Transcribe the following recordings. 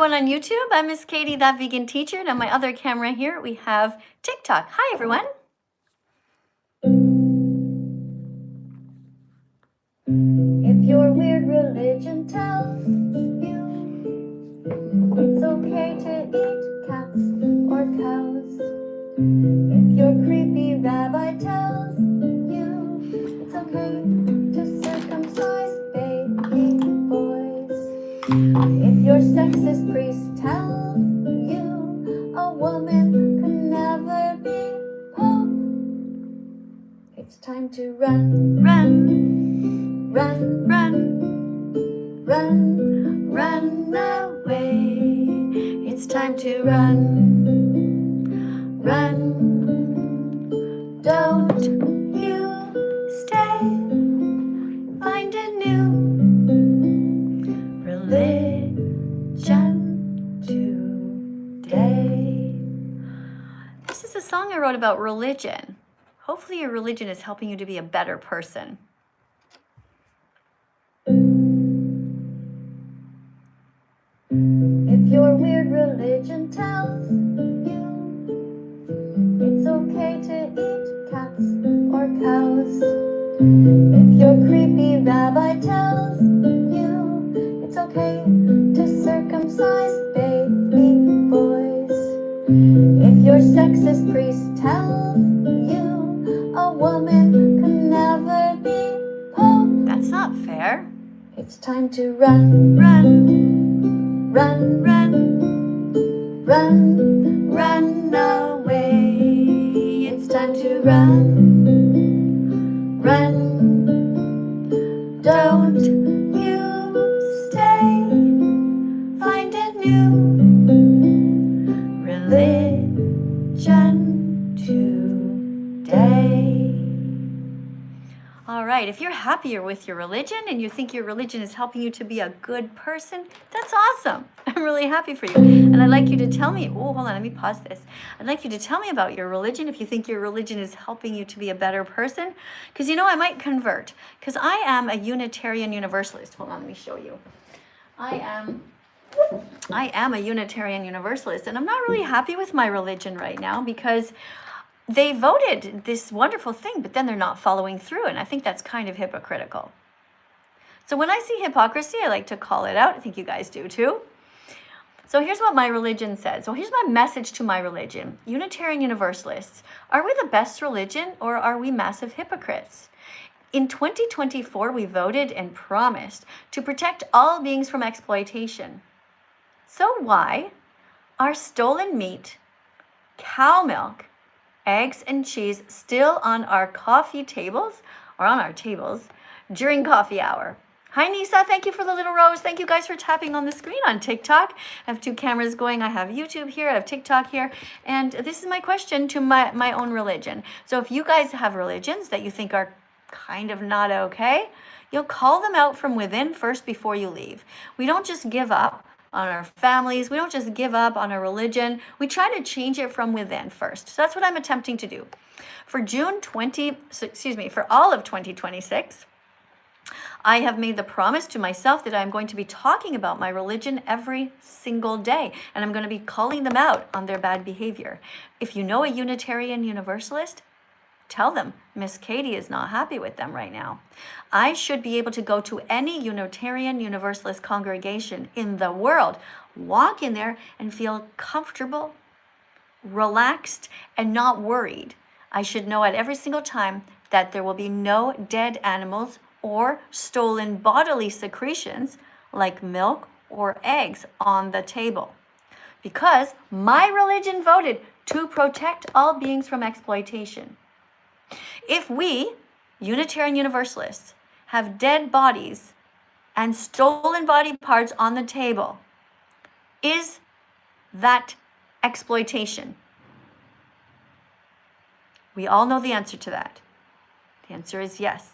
everyone on YouTube. I'm Miss Katie, that vegan teacher, and on my other camera here we have TikTok. Hi everyone. If your weird religion tells you it's okay to eat cats or cows, if your creepy rabbi tells you it's okay to circumcise baby boys, if your sexist priest tells you a woman can never be pope, it's time to run, run, run, run, run, run away. It's time to run, run. Don't you stay. Find a new religion today. This is a song I wrote about religion. Hopefully your religion is helping you to be a better person. If your weird religion tells you it's okay to eat cats or cows, if your creepy rabbi tells you it's okay to circumcise baby boys, if your sexist priest tells you a woman can never be pope, that's not fair. It's time to run, run, run, run, run, run away. It's time to run, run. Don't you stay. Find a new religion today. All right, if you're happier with your religion and you think your religion is helping you to be a good person, that's awesome. I'm really happy for you. And I'd like you to tell me, hold on, let me pause this. I'd like you to tell me about your religion if you think your religion is helping you to be a better person. Because you know, I might convert. Because I am a Unitarian Universalist. Hold on, let me show you. I am a Unitarian Universalist, and I'm not really happy with my religion right now because they voted this wonderful thing, but then they're not following through, and I think that's kind of hypocritical. So when I see hypocrisy, I like to call it out. I think you guys do too. So here's what my religion says. So here's my message to my religion. Unitarian Universalists, are we the best religion or are we massive hypocrites? In 2024, we voted and promised to protect all beings from exploitation. So why are stolen meat, cow milk, eggs and cheese still on our coffee tables or on our tables during coffee hour? Hi Nisa, thank you for the little rose. Thank you guys for tapping on the screen on TikTok. I have two cameras going. I have YouTube here, I have TikTok here, and this is my question to my own religion. So if you guys have religions that you think are kind of not okay, you'll call them out from within first before you leave. We don't just give up on our families. We don't just give up on our religion. We try to change it from within first. So that's what I'm attempting to do. For all of 2026, I have made the promise to myself that I'm going to be talking about my religion every single day, and I'm going to be calling them out on their bad behavior. If you know a Unitarian Universalist, tell them Miss Katie is not happy with them right now. I should be able to go to any Unitarian Universalist congregation in the world, walk in there and feel comfortable, relaxed, and not worried. I should know at every single time that there will be no dead animals or stolen bodily secretions like milk or eggs on the table. Because my religion voted to protect all beings from exploitation. If we, Unitarian Universalists, have dead bodies and stolen body parts on the table, is that exploitation? We all know the answer to that. The answer is yes.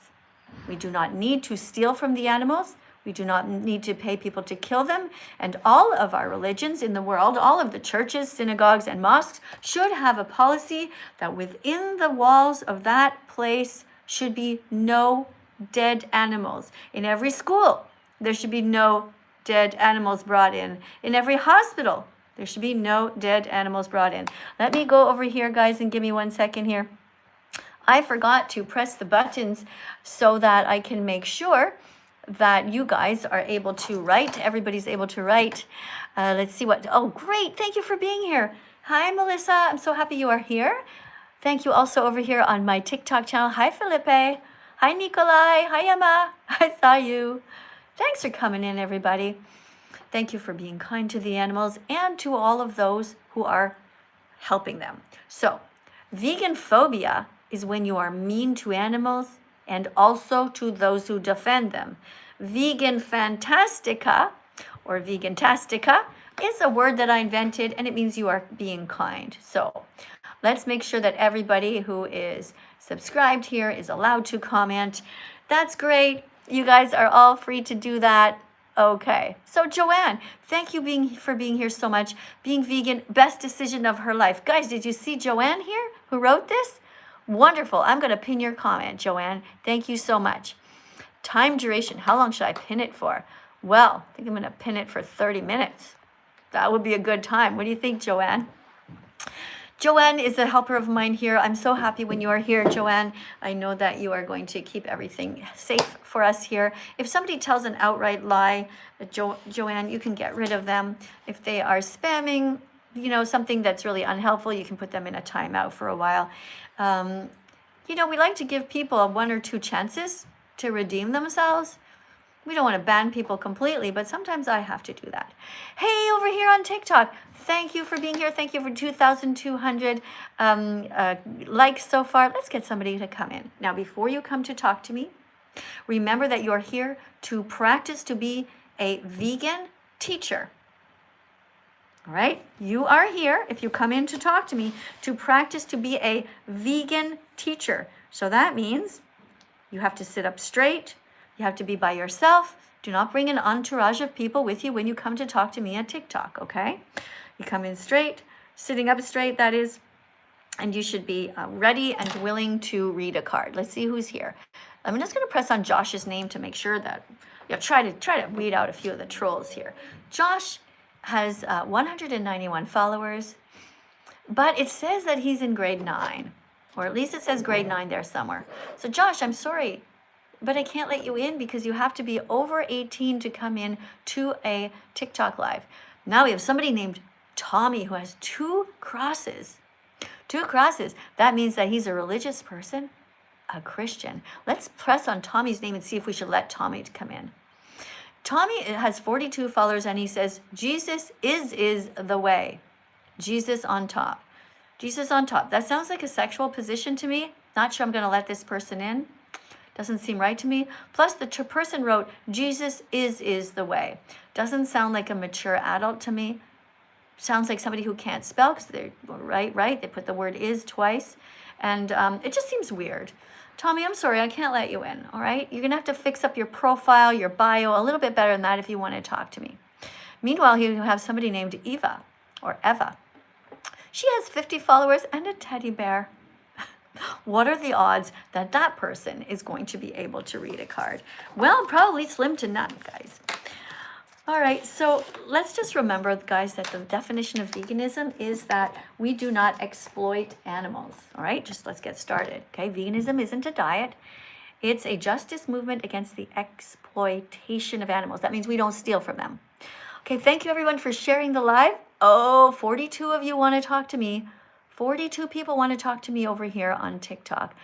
We do not need to steal from the animals. We do not need to pay people to kill them. And all of our religions in the world, all of the churches, synagogues, and mosques should have a policy that within the walls of that place should be no dead animals. In every school, there should be no dead animals brought in. In every hospital, there should be no dead animals brought in. Let me go over here, guys, and give me 1 second here. I forgot to press the buttons so that I can make sure that you guys are able to write. Everybody's able to write. Let's see what, oh, great. Thank you for being here. Hi, Melissa. I'm so happy you are here. Thank you also over here on my TikTok channel. Hi, Felipe. Hi, Nikolai. Hi, Emma. I saw you. Thanks for coming in, everybody. Thank you for being kind to the animals and to all of those who are helping them. So, vegan phobia is when you are mean to animals and also to those who defend them. Vegan phantastica or vegantastica is a word that I invented, and it means you are being kind. So let's make sure that everybody who is subscribed here is allowed to comment. That's great. You guys are all free to do that. Okay. So Joanne, thank you for being here so much. Being vegan, best decision of her life. Guys, did you see Joanne here who wrote this? Wonderful. I'm going to pin your comment, Joanne. Thank you so much. Time duration. How long should I pin it for? Well, I think I'm going to pin it for 30 minutes. That would be a good time. What do you think, Joanne? Joanne is a helper of mine here. I'm so happy when you are here, Joanne. I know that you are going to keep everything safe for us here. If somebody tells an outright lie, Joanne, you can get rid of them. If they are spamming, you know, something that's really unhelpful, you can put them in a timeout for a while. You know, we like to give people 1 or 2 chances to redeem themselves. We don't want to ban people completely, but sometimes I have to do that. Hey, over here on TikTok, thank you for being here. Thank you for 2,200 likes so far. Let's get somebody to come in. Now, before you come to talk to me, remember that you're here to practice to be a vegan teacher. All right? You are here, if you come in to talk to me, to practice to be a vegan teacher. So that means you have to sit up straight. You have to be by yourself. Do not bring an entourage of people with you when you come to talk to me at TikTok, okay? You come in straight, sitting up straight, that is, and you should be ready and willing to read a card. Let's see who's here. I'm just going to press on Josh's name to make sure that, try to weed out a few of the trolls here. Josh has 191 followers, but it says that he's in grade 9, or at least it says grade 9 there somewhere. So Josh, I'm sorry, but I can't let you in because you have to be over 18 to come in to a TikTok live. Now we have somebody named Tommy who has 2 crosses. 2 crosses. That means that he's a religious person, a Christian. Let's press on Tommy's name and see if we should let Tommy come in. Tommy has 42 followers and he says, Jesus is the way. Jesus on top. Jesus on top. That sounds like a sexual position to me. Not sure I'm going to let this person in. Doesn't seem right to me. Plus, the person wrote, Jesus is the way. Doesn't sound like a mature adult to me. Sounds like somebody who can't spell because they're right. They put the word is twice. And it just seems weird. Tommy, I'm sorry, I can't let you in, all right? You're going to have to fix up your profile, your bio, a little bit better than that if you want to talk to me. Meanwhile, you have somebody named Eva, or Eva. She has 50 followers and a teddy bear. What are the odds that that person is going to be able to read a card? Well, probably slim to none, guys. All right, so let's just remember, guys, that the definition of veganism is that we do not exploit animals. All right, just let's get started. Okay, veganism isn't a diet. It's a justice movement against the exploitation of animals. That means we don't steal from them. Okay, thank you everyone for sharing the live. Oh, 42 of you want to talk to me. 42 people want to talk to me over here on TikTok.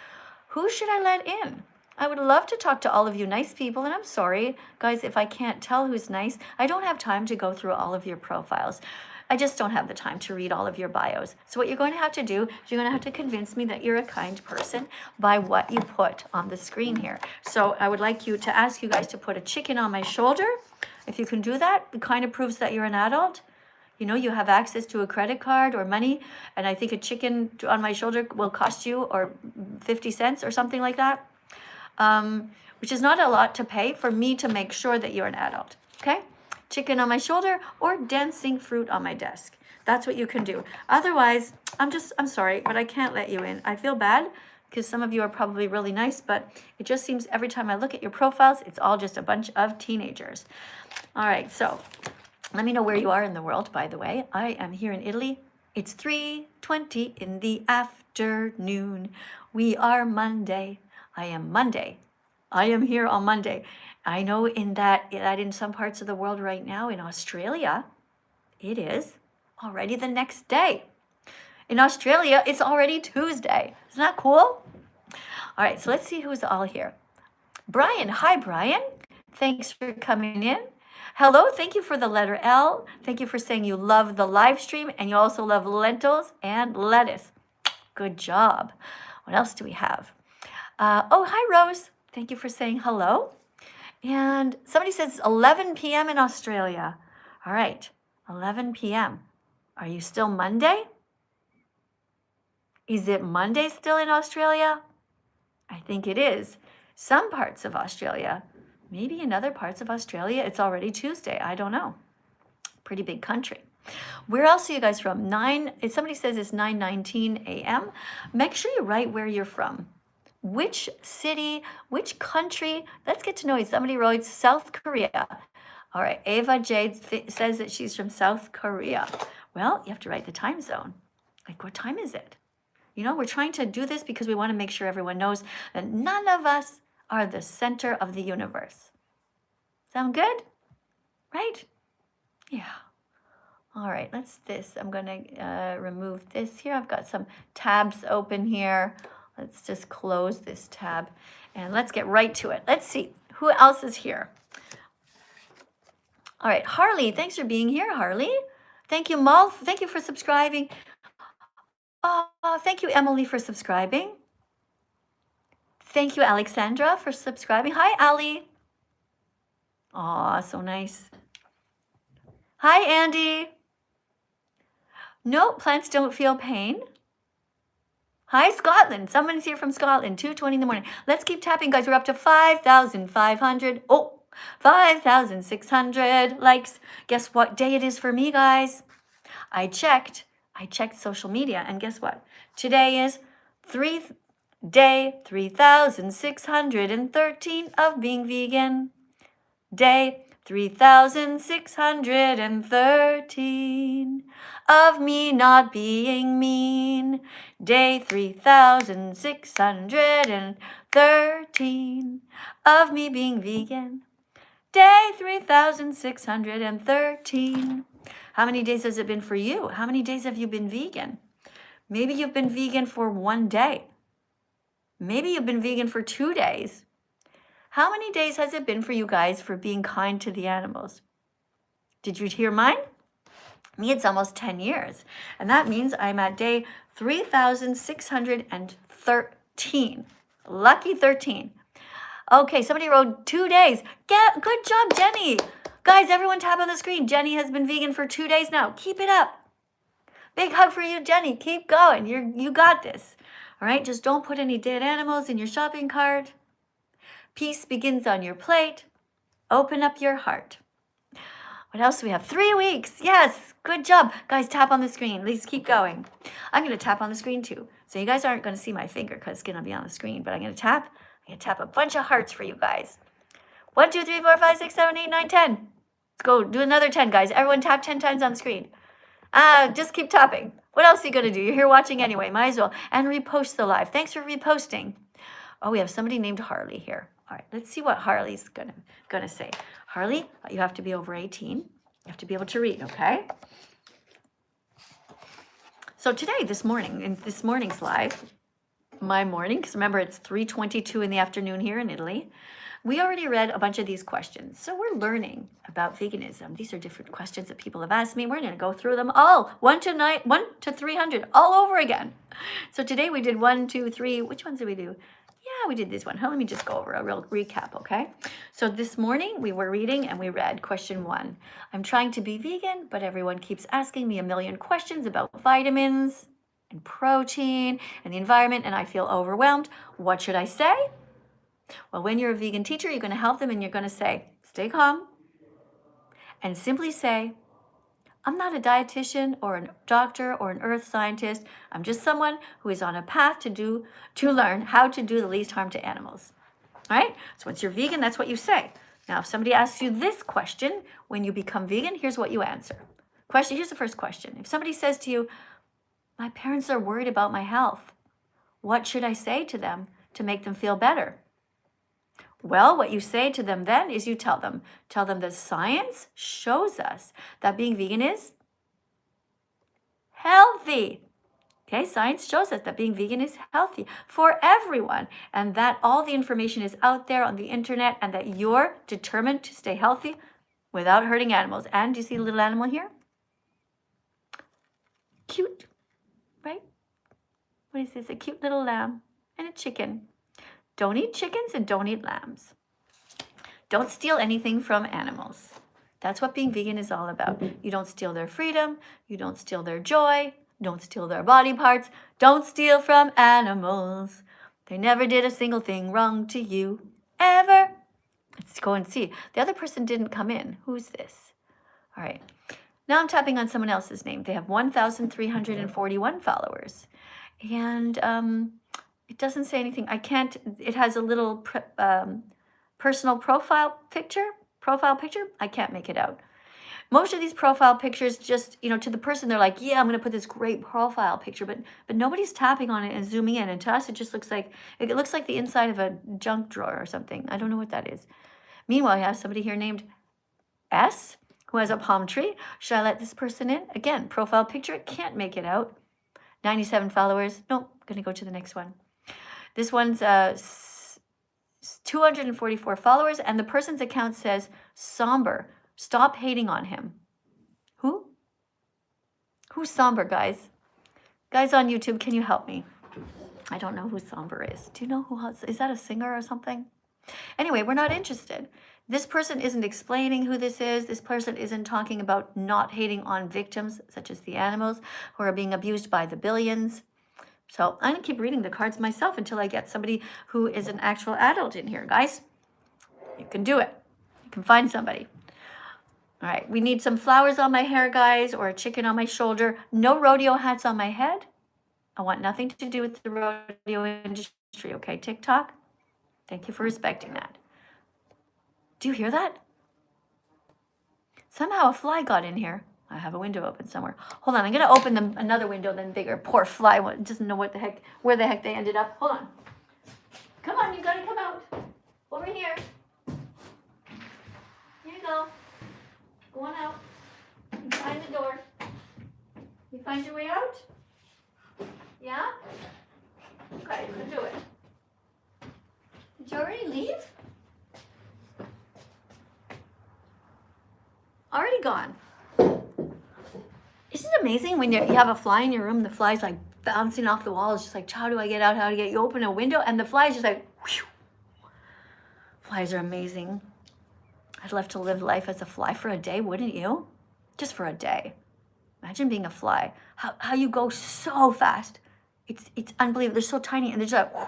Who should I let in? I would love to talk to all of you nice people, and I'm sorry, guys, if I can't tell who's nice. I don't have time to go through all of your profiles. I just don't have the time to read all of your bios. So what you're going to have to do is you're going to have to convince me that you're a kind person by what you put on the screen here. So I would like you to ask you guys to put a chicken on my shoulder. If you can do that, it kind of proves that you're an adult. You know, you have access to a credit card or money, and I think a chicken on my shoulder will cost you or 50 cents or something like that, which is not a lot to pay for me to make sure that you're an adult, okay? Chicken on my shoulder or dancing fruit on my desk. That's what you can do. Otherwise, I'm sorry, but I can't let you in. I feel bad because some of you are probably really nice, but it just seems every time I look at your profiles, it's all just a bunch of teenagers. All right, so let me know where you are in the world, by the way. I am here in Italy. It's 3:20 in the afternoon. We are Monday. I am Monday. I am here on Monday. I know that in some parts of the world right now, in Australia, it is already the next day. In Australia, it's already Tuesday. Isn't that cool? All right, so let's see who's all here. Brian, hi Brian. Thanks for coming in. Hello, thank you for the letter L. Thank you for saying you love the live stream and you also love lentils and lettuce. Good job. What else do we have? Oh, hi Rose. Thank you for saying hello. And somebody says 11 p.m. in Australia. All right, 11 p.m. Are you still Monday? Is it Monday still in Australia? I think it is. Some parts of Australia, maybe in other parts of Australia, it's already Tuesday. I don't know. Pretty big country. Where else are you guys from? If somebody says it's 9:19 a.m., make sure you write where you're from. Which city, which country? Let's get to know you. Somebody wrote South Korea. All right, Ava Jade says that she's from South Korea. Well, you have to write the time zone. Like, what time is it? You know, we're trying to do this because we want to make sure everyone knows that none of us are the center of the universe. Sound good? Right? Yeah. All right, I'm going to remove this here. I've got some tabs open here. Let's just close this tab and let's get right to it. Let's see who else is here. All right, Harley, thanks for being here, Harley. Thank you, Mal. Thank you for subscribing. Thank you, Emily, for subscribing. Thank you, Alexandra, for subscribing. Hi, Ali. Aw, so nice. Hi, Andy. No, plants don't feel pain. Hi, Scotland. Someone's here from Scotland, 2:20 in the morning. Let's keep tapping, guys. We're up to 5,500. Oh, 5,600 likes. Guess what day it is for me, guys? I checked social media, and guess what? Today is day 3,613 of being vegan. Day 3,613 of me not being mean. Day 3,613 of me being vegan. Day 3,613. How many days has it been for you? How many days have you been vegan? Maybe you've been vegan for 1 day. Maybe you've been vegan for 2 days. How many days has it been for you guys for being kind to the animals? Did you hear mine? Me, it's almost 10 years. And that means I'm at day 3,613. Lucky 13. Okay, somebody wrote 2 days. Good job, Jenny. Guys, everyone tap on the screen. Jenny has been vegan for 2 days now. Keep it up. Big hug for you, Jenny. Keep going. You got this. All right, just don't put any dead animals in your shopping cart. Peace begins on your plate. Open up your heart. What else do we have? 3 weeks. Yes, good job. Guys, tap on the screen. Please keep going. I'm going to tap on the screen too. So you guys aren't going to see my finger because it's going to be on the screen, but I'm going to tap. I'm going to tap a bunch of hearts for you guys. 1, 2, 3, 4, 5, 6, 7, 8, 9, 10. Let's go do another 10, guys. Everyone tap 10 times on the screen. Just keep tapping. What else are you going to do? You're here watching anyway. Might as well. And repost the live. Thanks for reposting. Oh, we have somebody named Harley here. All right, let's see what Harley's gonna say. Harley, you have to be over 18. You have to be able to read, okay? So today, this morning, in this morning's live, my morning, because remember it's 3:22 in the afternoon here in Italy, we already read a bunch of these questions. So we're learning about veganism. These are different questions that people have asked me. We're going to go through them all, 1 to 300, all over again. So today we did 1, 2, 3. Which ones did we do? Yeah, we did this one. Let me just go over a real recap, okay? So this morning we were reading and we read question 1. I'm trying to be vegan, but everyone keeps asking me a million questions about vitamins and protein and the environment, and I feel overwhelmed. What should I say? Well, when you're a vegan teacher, you're going to help them and you're going to say, stay calm and simply say, I'm not a dietitian or a doctor or an earth scientist. I'm just someone who is on a path to learn how to do the least harm to animals. All right? So once you're vegan, that's what you say. Now, if somebody asks you this question, when you become vegan, here's what you answer. Here's the first question. If somebody says to you, my parents are worried about my health, what should I say to them to make them feel better? Well, what you say to them then is you tell them that science shows us that being vegan is healthy. Okay, science shows us that being vegan is healthy for everyone, and that all the information is out there on the internet, and that you're determined to stay healthy without hurting animals. And do you see a little animal here? Cute, right? What is this? A cute little lamb and a chicken. Don't eat chickens and don't eat lambs. Don't steal anything from animals. That's what being vegan is all about. You don't steal their freedom. You don't steal their joy. Don't steal their body parts. Don't steal from animals. They never did a single thing wrong to you, ever. Let's go and see. The other person didn't come in. Who's this? All right. Now I'm tapping on someone else's name. They have 1,341 followers. And it doesn't say anything. It has a little personal profile picture. I can't make it out. Most of these profile pictures just, to the person, they're like, yeah, I'm going to put this great profile picture, but nobody's tapping on it and zooming in. And to us, it just looks like the inside of a junk drawer or something. I don't know what that is. Meanwhile, I have somebody here named S who has a palm tree. Should I let this person in? Again, profile picture, can't make it out. 97 followers. No, I'm going to go to the next one. This one's 244 followers, and the person's account says, somber. Stop hating on him. Who? Who's somber, guys? Guys on YouTube, can you help me? I don't know who somber is. Do you know is that a singer or something? Anyway, we're not interested. This person isn't explaining who this is. This person isn't talking about not hating on victims, such as the animals who are being abused by the billions. So I'm going to keep reading the cards myself until I get somebody who is an actual adult in here, guys. You can do it. You can find somebody. All right, we need some flowers on my hair, guys, or a chicken on my shoulder. No rodeo hats on my head. I want nothing to do with the rodeo industry, okay, TikTok? Thank you for respecting that. Do you hear that? Somehow a fly got in here. I have a window open somewhere. Hold on, I'm going to open another window, then bigger. Poor fly doesn't know where the heck they ended up. Hold on. Come on, you got to come out. Over here. Here you go. Go on out. You find the door. You find your way out? Yeah? Okay, you can do it. Did you already leave? Already gone. Isn't it amazing when you have a fly in your room, the fly's like bouncing off the wall. It's just like, how do I get out? How do I get? You open a window and the fly is just like, whew. Flies are amazing. I'd love to live life as a fly for a day, wouldn't you? Just for a day. Imagine being a fly. How you go so fast. It's unbelievable. They're so tiny and they're just like, whew.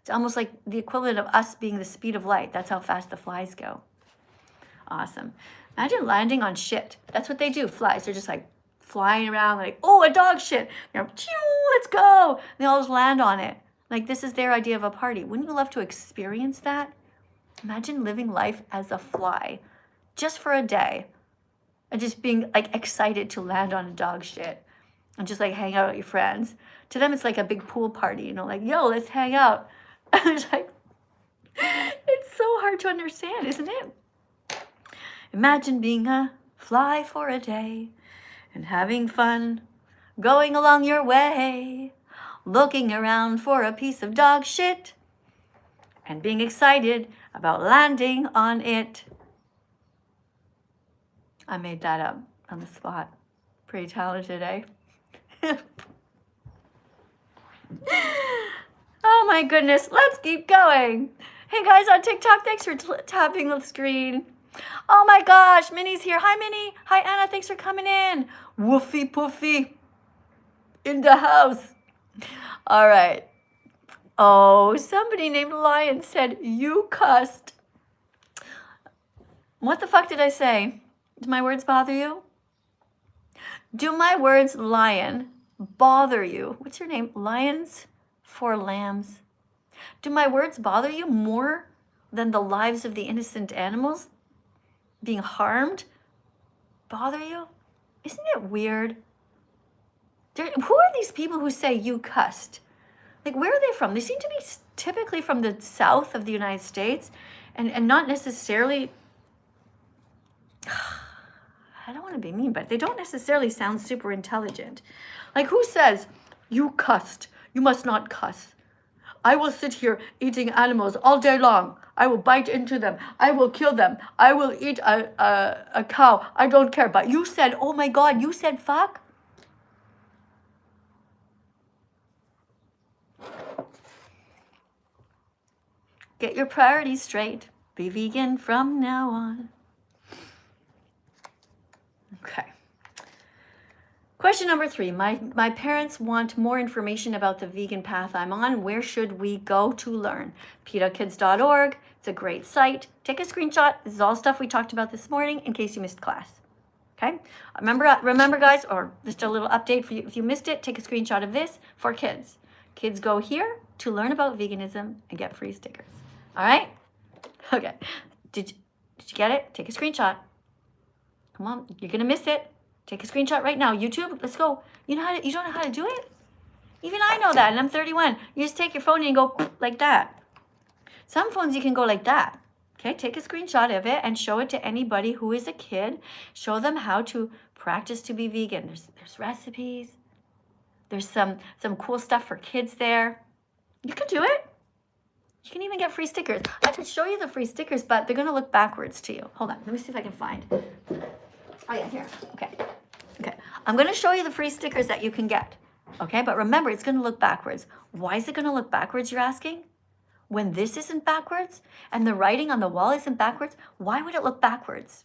It's almost like the equivalent of us being the speed of light. That's how fast the flies go. Awesome. Imagine landing on shit. That's what they do, flies. They're just like flying around like, oh, a dog shit. They're like, let's go. And they always land on it. Like this is their idea of a party. Wouldn't you love to experience that? Imagine living life as a fly just for a day and just being like excited to land on a dog shit and just like hang out with your friends. To them, it's like a big pool party, like, yo, let's hang out. It's like, it's so hard to understand, isn't it? Imagine being a fly for a day and having fun, going along your way, looking around for a piece of dog shit and being excited about landing on it. I made that up on the spot. Pretty talented, eh? Oh my goodness, let's keep going. Hey guys on TikTok, thanks for tapping the screen. Oh my gosh, Minnie's here. Hi Minnie. Hi Anna, thanks for coming in. Woofy poofy in the house. All right. Oh, somebody named Lion said, you cussed. What the fuck did I say? Did my words bother you? Do my words, lion, bother you? What's your name? Lions for lambs. Do my words bother you more than the lives of the innocent animals being harmed? Bother you? Isn't it weird? Who are these people who say you cussed? Like, where are they from? They seem to be typically from the south of the United States and not necessarily, I don't want to be mean, but they don't necessarily sound super intelligent. Like, who says, you cussed, you must not cuss. I will sit here eating animals all day long. I will bite into them. I will kill them. I will eat a cow. I don't care. But you said, oh my God, you said fuck? Get your priorities straight. Be vegan from now on. Okay. Question number 3. My parents want more information about the vegan path I'm on. Where should we go to learn? PETAkids.org. It's a great site. Take a screenshot. This is all stuff we talked about this morning in case you missed class. Okay? Remember guys, or just a little update for you. If you missed it, take a screenshot of this for kids. Kids go here to learn about veganism and get free stickers. All right? Okay. Did you get it? Take a screenshot. Come on. You're going to miss it. Take a screenshot right now. YouTube, let's go. You don't know how to do it? Even I know that, and I'm 31. You just take your phone and you go like that. Some phones you can go like that. Okay, take a screenshot of it and show it to anybody who is a kid. Show them how to practice to be vegan. There's recipes. There's some cool stuff for kids there. You can do it. You can even get free stickers. I could show you the free stickers, but they're going to look backwards to you. Hold on. Let me see if I can find. Oh, yeah, here. Okay. I'm going to show you the free stickers that you can get. Okay, but remember, it's going to look backwards. Why is it going to look backwards, you're asking? When this isn't backwards and the writing on the wall isn't backwards, why would it look backwards?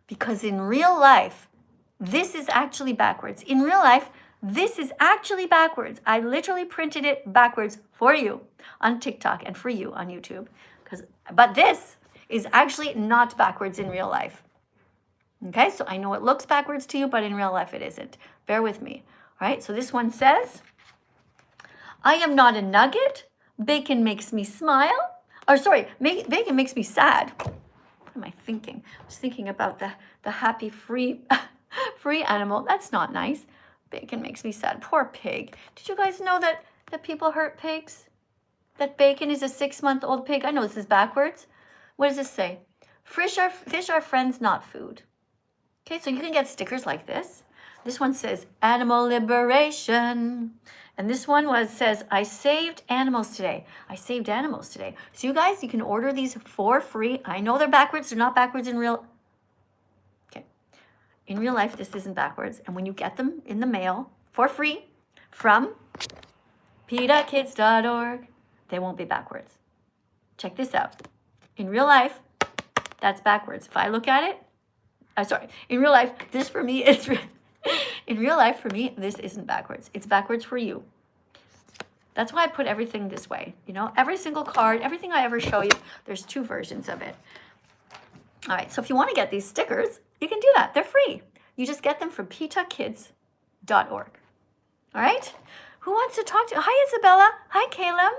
Because in real life, this is actually backwards. In real life, this is actually backwards. I literally printed it backwards for you on TikTok and for you on YouTube. But this is actually not backwards in real life. Okay, so I know it looks backwards to you, but in real life it isn't. Bear with me. All right, so this one says, I am not a nugget. Bacon makes me smile. Or sorry, bacon makes me sad. What am I thinking? I was thinking about the happy, free animal. That's not nice. Bacon makes me sad. Poor pig. Did you guys know that people hurt pigs? That bacon is a 6-month-old pig? I know this is backwards. What does this say? Fish are friends, not food. Okay, so you can get stickers like this. This one says animal liberation. And this one says, I saved animals today. I saved animals today. So you guys, you can order these for free. I know they're backwards. They're not backwards in real. Okay. In real life, this isn't backwards. And when you get them in the mail for free from PETAkids.org, they won't be backwards. Check this out. In real life, that's backwards. If I look at it, in real life, this for me is, in real life for me, this isn't backwards. It's backwards for you. That's why I put everything this way. You know, every single card, everything I ever show you, there's 2 versions of it. All right, so if you want to get these stickers, you can do that. They're free. You just get them from PETAkids.org. All right? Who wants to talk to you? Hi, Isabella. Hi, Caleb.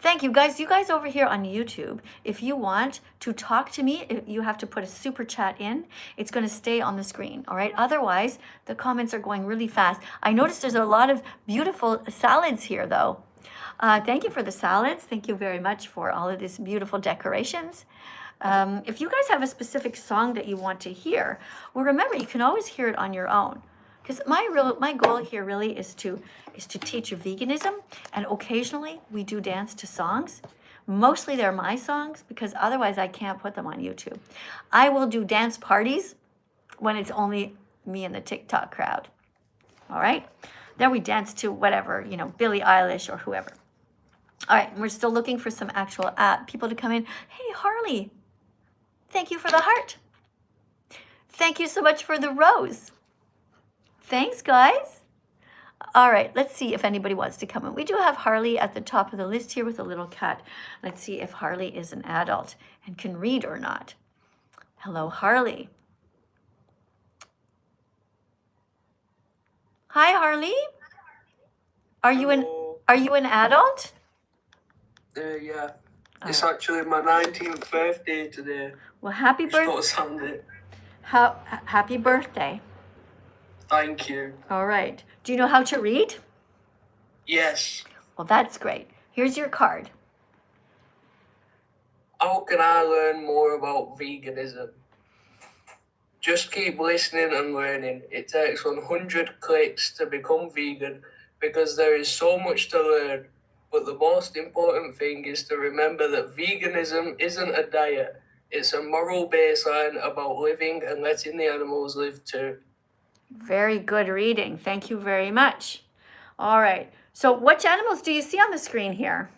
Thank you, guys. You guys over here on YouTube, if you want to talk to me, you have to put a super chat in. It's going to stay on the screen, all right? Otherwise, the comments are going really fast. I noticed there's a lot of beautiful salads here, though. Thank you for the salads. Thank you very much for all of these beautiful decorations. If you guys have a specific song that you want to hear, well, remember, you can always hear it on your own. Because my goal here really is to teach you veganism, and occasionally we do dance to songs. Mostly they're my songs because otherwise I can't put them on YouTube. I will do dance parties when it's only me and the TikTok crowd. All right? Then we dance to whatever, you know, Billie Eilish or whoever. All right, and we're still looking for some actual people to come in. Hey, Harley, thank you for the heart. Thank you so much for the rose. Thanks, guys. All right, let's see if anybody wants to come in. We do have Harley at the top of the list here with a little cat. Let's see if Harley is an adult and can read or not. Hello, Harley. Hi, Harley. Are you an Hello. Are you an adult? Yeah. All It's right. actually my 19th birthday today. Well, happy Which birth. don't sound it. Happy birthday. Thank you. All right. Do you know how to read? Yes. Well, that's great. Here's your card. How can I learn more about veganism? Just keep listening and learning. It takes 100 clicks to become vegan because there is so much to learn. But the most important thing is to remember that veganism isn't a diet. It's a moral baseline about living and letting the animals live too. Very good reading. Thank you very much. All right. So, which animals do you see on the screen here?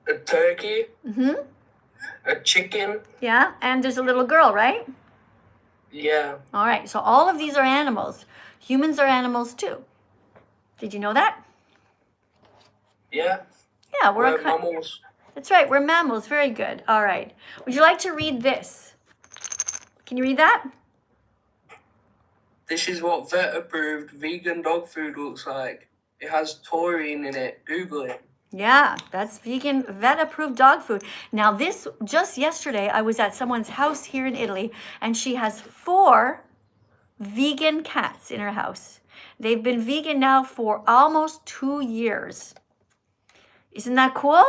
A turkey, Mm-hmm. a chicken. Yeah, and there's a little girl, right? Yeah. All right. So, all of these are animals. Humans are animals too. Did you know that? Yeah. Yeah, We're mammals. That's right. We're mammals. Very good. All right. Would you like to read this? Can you read that? This is what vet-approved vegan dog food looks like. It has taurine in it. Google it. Yeah, that's vegan, vet-approved dog food. Now, this, just yesterday, I was at someone's house here in Italy, and she has 4 vegan cats in her house. They've been vegan now for almost 2 years. Isn't that cool?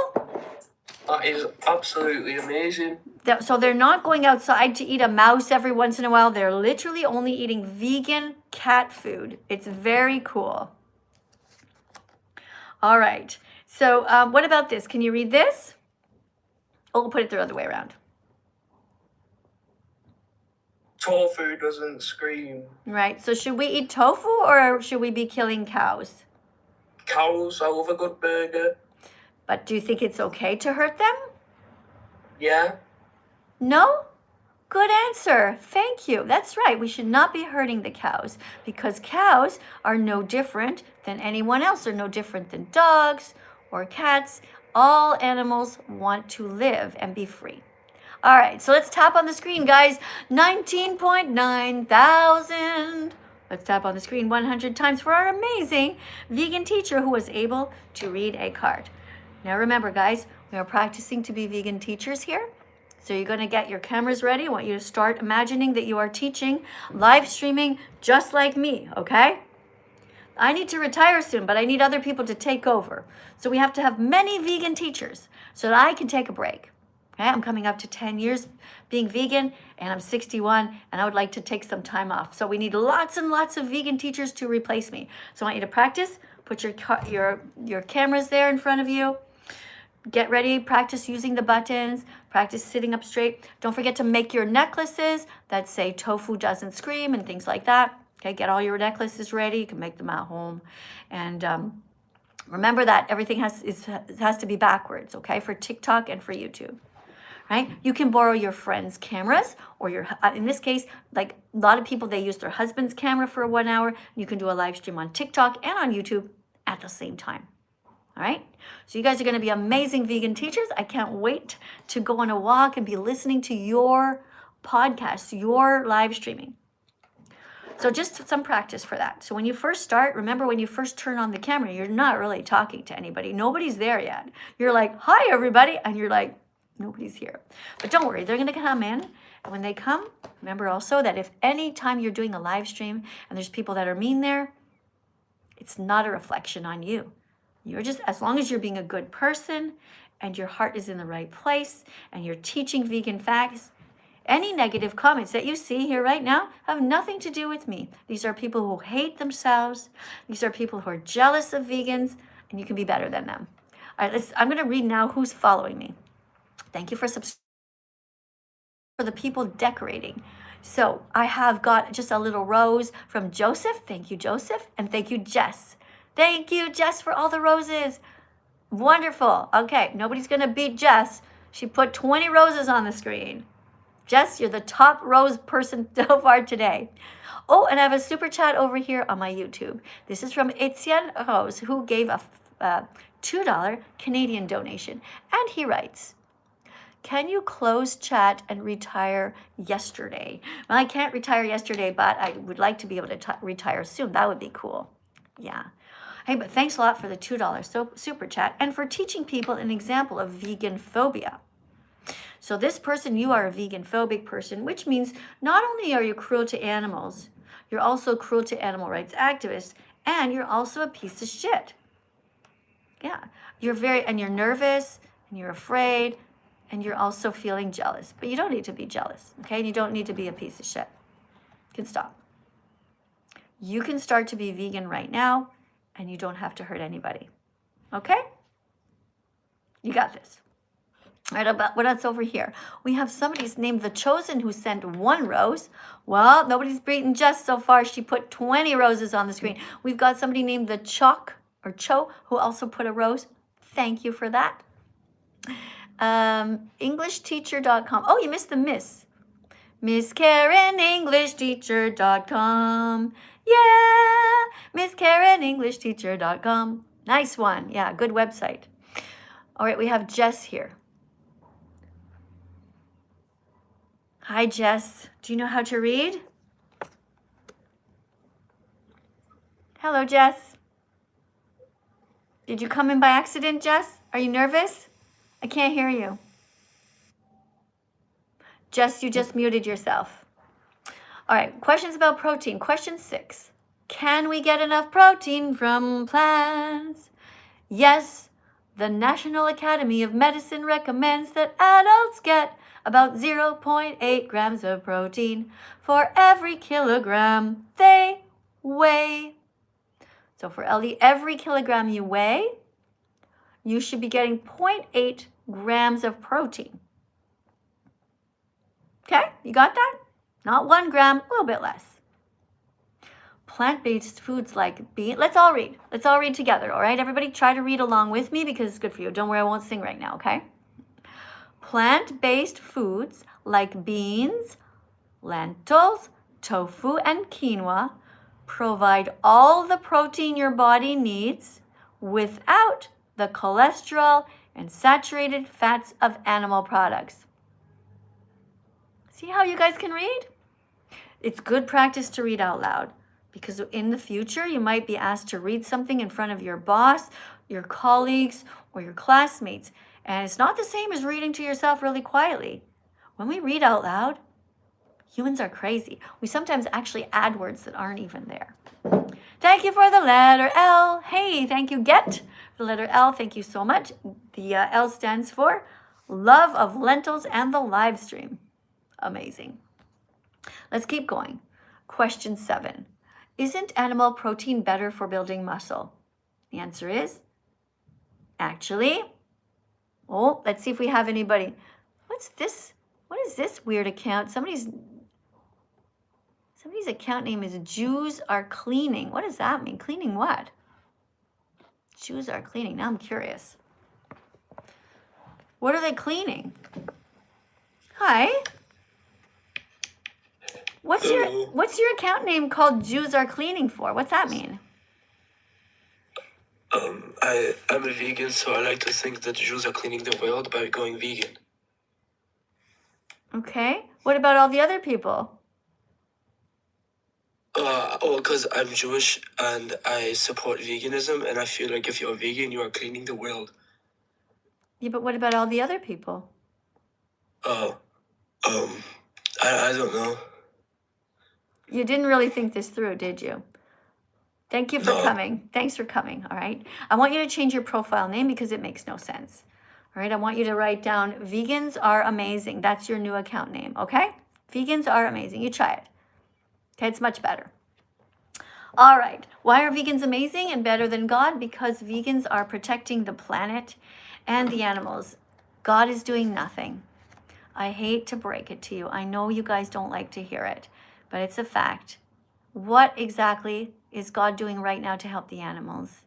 That is absolutely amazing. So they're not going outside to eat a mouse every once in a while. They're literally only eating vegan cat food. It's very cool. All right. So what about this? Can you read this? Oh, we'll put it the other way around. Tofu doesn't scream. Right. So should we eat tofu or should we be killing cows? Cows, I love a good burger. But do you think it's okay to hurt them? Yeah. No? Good answer. Thank you. That's right. We should not be hurting the cows because cows are no different than anyone else. They're no different than dogs or cats. All animals want to live and be free. All right, so let's tap on the screen, guys. 19.9 thousand. Let's tap on the screen 100 times for our amazing vegan teacher who was able to read a card. Now remember, guys, we are practicing to be vegan teachers here. So you're going to get your cameras ready. I want you to start imagining that you are teaching, live streaming, just like me, okay? I need to retire soon, but I need other people to take over. So we have to have many vegan teachers so that I can take a break. Okay? I'm coming up to 10 years being vegan, and I'm 61, and I would like to take some time off. So we need lots and lots of vegan teachers to replace me. So I want you to practice. Put your cameras there in front of you. Get ready, practice using the buttons, practice sitting up straight. Don't forget to make your necklaces that say tofu doesn't scream and things like that. Okay, get all your necklaces ready. You can make them at home. And remember that everything has to be backwards, okay, for TikTok and for YouTube. Right? You can borrow your friend's cameras or in this case, like a lot of people, they use their husband's camera for 1 hour. You can do a live stream on TikTok and on YouTube at the same time. All right, so you guys are going to be amazing vegan teachers. I can't wait to go on a walk and be listening to your podcast, your live streaming. So just some practice for that. So when you first start, remember when you first turn on the camera, you're not really talking to anybody. Nobody's there yet. You're like, hi, everybody. And you're like, nobody's here. But don't worry, they're going to come in. And when they come, remember also that if any time you're doing a live stream and there's people that are mean there, it's not a reflection on you. You're just, as long as you're being a good person and your heart is in the right place and you're teaching vegan facts, any negative comments that you see here right now have nothing to do with me. These are people who hate themselves. These are people who are jealous of vegans, and you can be better than them. All right, I'm going to read now who's following me. Thank you for subscribing. For the people decorating. So I have got just a little rose from Joseph. Thank you, Joseph. And thank you, Jess. Thank you, Jess, for all the roses. Wonderful. Okay, nobody's going to beat Jess. She put 20 roses on the screen. Jess, you're the top rose person so far today. Oh, and I have a super chat over here on my YouTube. This is from Etienne Rose, who gave a $2 Canadian donation. And he writes, Can you close chat and retire yesterday? Well, I can't retire yesterday, but I would like to be able to retire soon. That would be cool. Yeah. Hey, but thanks a lot for the $2 super chat and for teaching people an example of vegan phobia. So this person, you are a vegan phobic person, which means not only are you cruel to animals, you're also cruel to animal rights activists, and you're also a piece of shit. Yeah, you're nervous, and you're afraid, and you're also feeling jealous. But you don't need to be jealous, okay? And you don't need to be a piece of shit. You can stop. You can start to be vegan right now, and you don't have to hurt anybody, okay? You got this. All right, about what else over here? We have somebody's named The Chosen who sent 1 rose. Well, nobody's beaten Jess so far. She put 20 roses on the screen. We've got somebody named The Chalk or Cho who also put a rose. Thank you for that. EnglishTeacher.com. Oh, you missed the Miss. Miss Karen, EnglishTeacher.com. Yeah, Miss Karen, EnglishTeacher.com. Nice one. Yeah, good website. All right, we have Jess here. Hi, Jess. Do you know how to read? Hello, Jess. Did you come in by accident, Jess? Are you nervous? I can't hear you. Jess, you just muted yourself. All right, questions about protein. Question 6. Can we get enough protein from plants? Yes, the National Academy of Medicine recommends that adults get about 0.8 grams of protein for every kilogram they weigh. So for every kilogram you weigh, you should be getting 0.8 grams of protein. Okay, you got that? Not 1 gram, a little bit less. Plant-based foods like beans. Let's all read. Let's all read together, all right? Everybody try to read along with me because it's good for you. Don't worry, I won't sing right now, okay? Plant-based foods like beans, lentils, tofu, and quinoa provide all the protein your body needs without the cholesterol and saturated fats of animal products. See how you guys can read? It's good practice to read out loud because in the future you might be asked to read something in front of your boss, your colleagues, or your classmates. And it's not the same as reading to yourself really quietly. When we read out loud, humans are crazy. We sometimes actually add words that aren't even there. Thank you for the letter L. Hey, thank you, Get. The letter L, thank you so much. The L stands for love of lentils and the live stream. Amazing. Let's keep going. Question 7. Isn't animal protein better for building muscle? The answer is, actually, oh, let's see if we have anybody. What's this? What is this weird account? Somebody's account name is Jews Are Cleaning. What does that mean? Cleaning what? Jews are cleaning. Now I'm curious. What are they cleaning? Hi. What's your account name called Jews Are Cleaning for? What's that mean? I'm a vegan, so I like to think that Jews are cleaning the world by going vegan. Okay. What about all the other people? Because I'm Jewish and I support veganism, and I feel like if you're vegan, you are cleaning the world. Yeah, but what about all the other people? I don't know. You didn't really think this through, did you? Thank you for No. coming. Thanks for coming, all right? I want you to change your profile name because it makes no sense. All right, I want you to write down Vegans Are Amazing. That's your new account name, okay? Vegans Are Amazing. You try it. Okay, it's much better. All right, why are vegans amazing and better than God? Because vegans are protecting the planet and the animals. God is doing nothing. I hate to break it to you. I know you guys don't like to hear it, but it's a fact. What exactly is God doing right now to help the animals?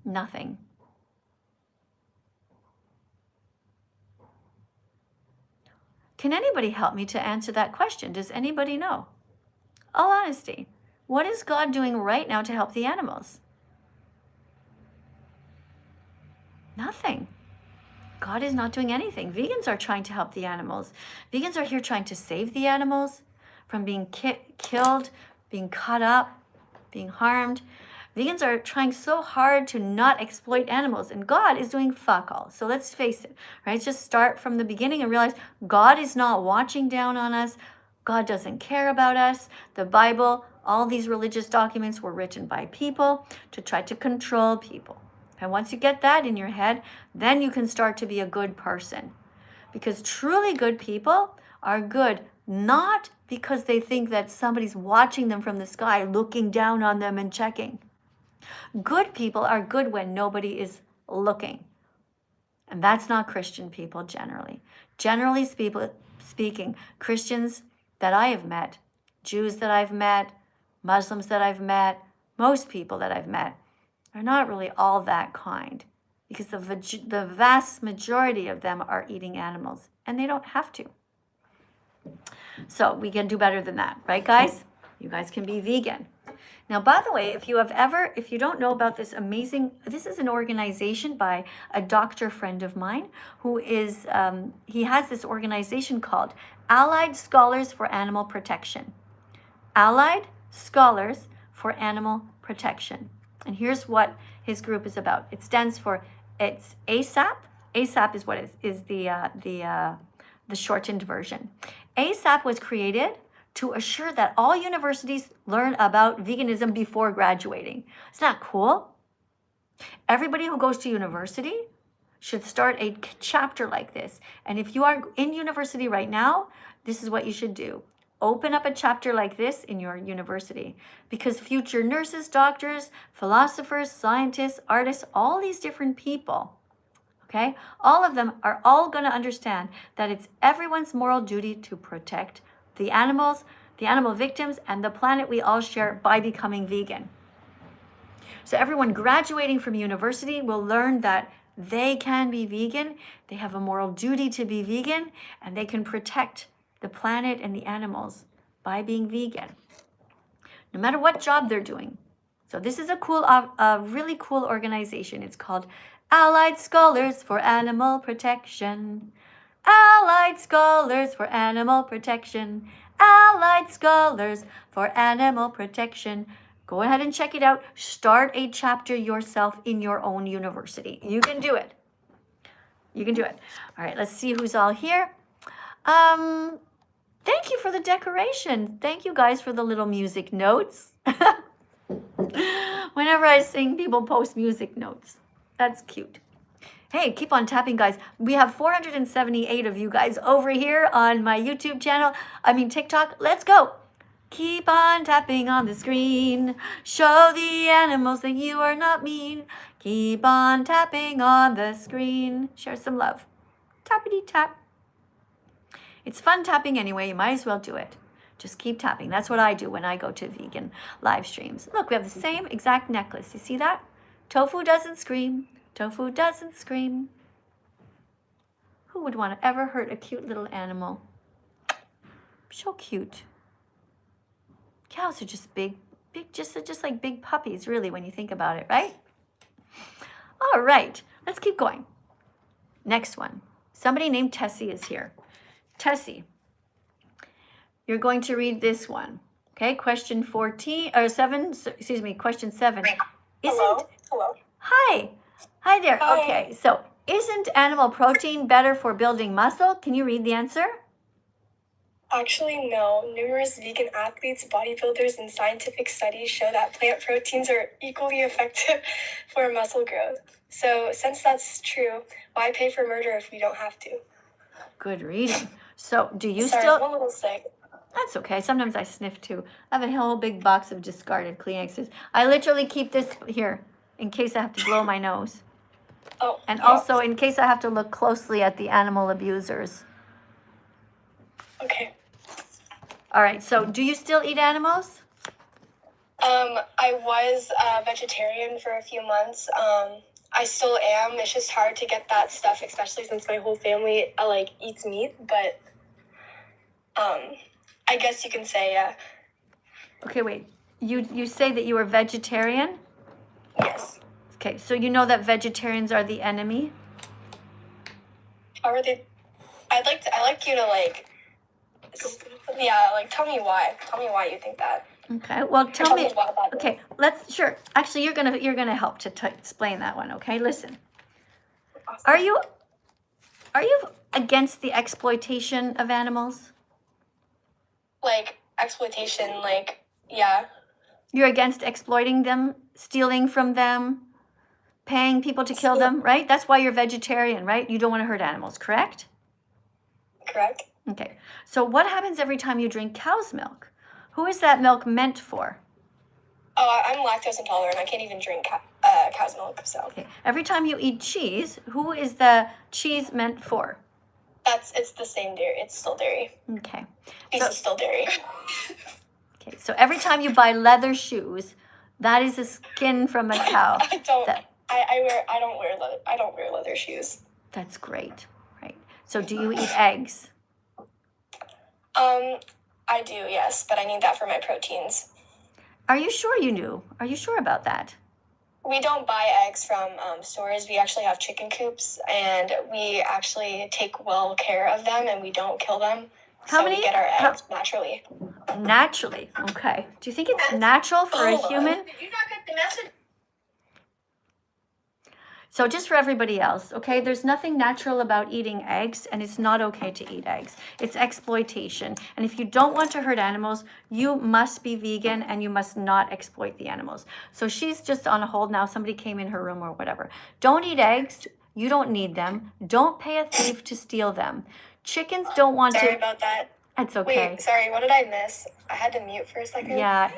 Nothing. Can anybody help me to answer that question? Does anybody know? All honesty, what is God doing right now to help the animals? Nothing. God is not doing anything. Vegans are trying to help the animals. Vegans are here trying to save the animals from being killed, being cut up, being harmed. Vegans are trying so hard to not exploit animals, and God is doing fuck all. So let's face it, right? Just start from the beginning and realize God is not watching down on us. God doesn't care about us. The Bible, all these religious documents were written by people to try to control people. And once you get that in your head, then you can start to be a good person. Because truly good people are good, not because they think that somebody's watching them from the sky, looking down on them and checking. Good people are good when nobody is looking. And that's not Christian people generally. Generally speaking, Christians that I have met, Jews that I've met, Muslims that I've met, most people that I've met are not really all that kind, because the vast majority of them are eating animals, and they don't have to. So we can do better than that, right, guys? You guys can be vegan. Now, by the way, if you don't know about this this is an organization by a doctor friend of mine who is, he has this organization called Allied Scholars for Animal Protection. Allied Scholars for Animal Protection. And here's what his group is about. It stands for, it's ASAP. ASAP is what is the shortened version. ASAP was created to assure that all universities learn about veganism before graduating. Isn't that cool? Everybody who goes to university should start a chapter like this. And if you are in university right now, this is what you should do. Open up a chapter like this in your university, because future nurses, doctors, philosophers, scientists, artists, all these different people, okay, all of them are all going to understand that it's everyone's moral duty to protect the animals, the animal victims, and the planet we all share by becoming vegan. So everyone graduating from university will learn that they can be vegan, they have a moral duty to be vegan, and they can protect the planet and the animals by being vegan, no matter what job they're doing. So this is a really cool organization. It's called Allied Scholars for Animal Protection. Allied Scholars for Animal Protection. Allied Scholars for Animal Protection. Go ahead and check it out. Start a chapter yourself in your own university. You can do it. You can do it. All right, let's see who's all here. Thank you for the decoration. Thank you guys for the little music notes. Whenever I sing, people post music notes. That's cute. Hey, keep on tapping, guys. We have 478 of you guys over here on my YouTube channel. TikTok. Let's go. Keep on tapping on the screen. Show the animals that you are not mean. Keep on tapping on the screen. Share some love. Tappity tap. It's fun tapping anyway. You might as well do it. Just keep tapping. That's what I do when I go to vegan live streams. Look, we have the same exact necklace. You see that? Tofu doesn't scream. Tofu doesn't scream. Who would want to ever hurt a cute little animal? So cute. Cows are just big, just like big puppies, really, when you think about it, right? All right, let's keep going. Next one. Somebody named Tessie is here. Tessie, you're going to read this one. Okay, question 7. Question 7. Hello. Hi there. Hi. Okay, so isn't animal protein better for building muscle? Can you read the answer? Actually, no. Numerous vegan athletes, bodybuilders, and scientific studies show that plant proteins are equally effective for muscle growth. So, since that's true, why pay for murder if we don't have to? Good reading. So, do you Sorry, still... I'm a little sick. That's okay. Sometimes I sniff too. I have a whole big box of discarded Kleenexes. I literally keep this here in case I have to blow my nose. Oh. And yeah. also in case I have to look closely at the animal abusers. Okay. All right. So do you still eat animals? I was a vegetarian for a few months. I still am. It's just hard to get that stuff, especially since my whole family eats meat. But I guess you can say, yeah. Okay, wait. You say that you were vegetarian? Yes. Okay, so you know that vegetarians are the enemy? How are they? I'd like you to like, tell me why. Tell me why you think that. Okay, well, tell me. Okay, sure. Actually, you're gonna help to explain that one. Okay, listen. Are you against the exploitation of animals? Like exploitation, like yeah. You're against exploiting them, stealing from them, paying people to kill them, right? That's why you're vegetarian, right? You don't want to hurt animals, correct? Correct. Okay. So what happens every time you drink cow's milk? Who is that milk meant for? Oh, I'm lactose intolerant. I can't even drink cow's milk. So Okay. Every time you eat cheese, who is the cheese meant for? it's the same dairy. It's still dairy. Okay. Cheese is still dairy. Okay. So every time you buy leather shoes, that is a skin from a cow. I don't wear leather shoes. That's great. Right. So do you eat eggs? I do, yes, but I need that for my proteins. Are you sure you do? Are you sure about that? We don't buy eggs from stores. We actually have chicken coops, and we actually take well care of them, and we don't kill them. We get our eggs naturally. Naturally, okay. Do you think it's natural for a human? Did you not get the message? So just for everybody else, okay, there's nothing natural about eating eggs, and it's not okay to eat eggs. It's exploitation. And if you don't want to hurt animals, you must be vegan and you must not exploit the animals. So she's just on hold now. Somebody came in her room or whatever. Don't eat eggs. You don't need them. Don't pay a thief to steal them. Chickens don't want to... Sorry about that. It's okay. Wait, sorry, what did I miss? I had to mute for a second. Yeah,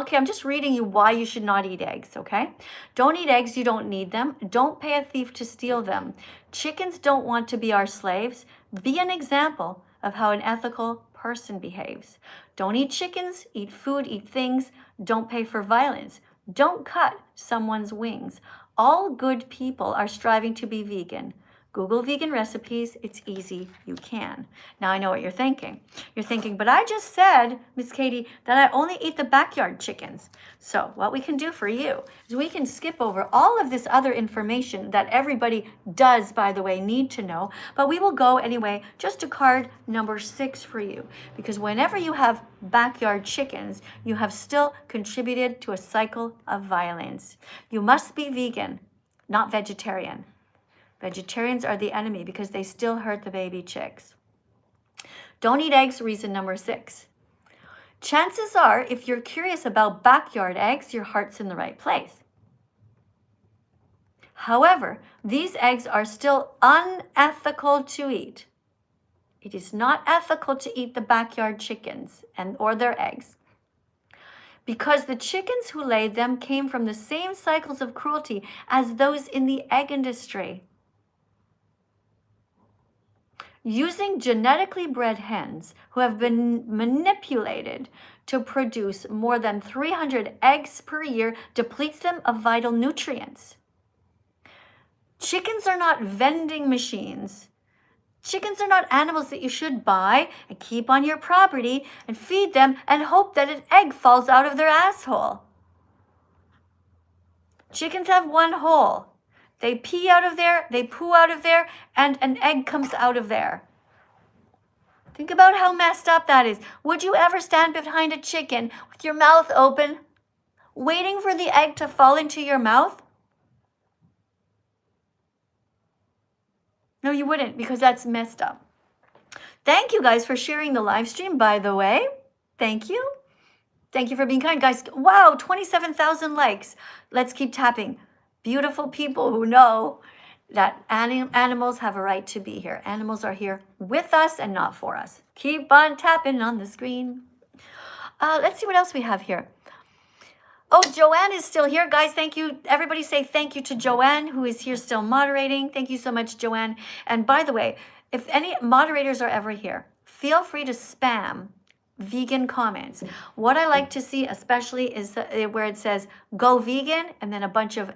okay, I'm just reading you why you should not eat eggs, okay? Don't eat eggs, you don't need them. Don't pay a thief to steal them. Chickens don't want to be our slaves. Be an example of how an ethical person behaves. Don't eat chickens, eat food, eat things. Don't pay for violence. Don't cut someone's wings. All good people are striving to be vegan. Google vegan recipes. It's easy. You can. Now I know what you're thinking. You're thinking, but I just said, Miss Katie, that I only eat the backyard chickens. So what we can do for you is we can skip over all of this other information that everybody does, by the way, need to know. But we will go anyway just to card number 6 for you. Because whenever you have backyard chickens, you have still contributed to a cycle of violence. You must be vegan, not vegetarian. Vegetarians are the enemy because they still hurt the baby chicks. Don't eat eggs, reason number 6. Chances are, if you're curious about backyard eggs, your heart's in the right place. However, these eggs are still unethical to eat. It is not ethical to eat the backyard chickens or their eggs, because the chickens who laid them came from the same cycles of cruelty as those in the egg industry. Using genetically bred hens who have been manipulated to produce more than 300 eggs per year depletes them of vital nutrients. Chickens are not vending machines. Chickens are not animals that you should buy and keep on your property and feed them and hope that an egg falls out of their asshole. Chickens have one hole. They pee out of there, they poo out of there, and an egg comes out of there. Think about how messed up that is. Would you ever stand behind a chicken with your mouth open, waiting for the egg to fall into your mouth? No, you wouldn't, because that's messed up. Thank you guys for sharing the live stream, by the way. Thank you. Thank you for being kind, guys. Wow, 27,000 likes. Let's keep tapping. Beautiful people who know that animals have a right to be here. Animals are here with us and not for us. Keep on tapping on the screen. Let's see what else we have here. Oh, Joanne is still here. Guys, thank you. Everybody say thank you to Joanne, who is here still moderating. Thank you so much, Joanne. And by the way, if any moderators are ever here, feel free to spam vegan comments. What I like to see especially is where it says go vegan and then a bunch of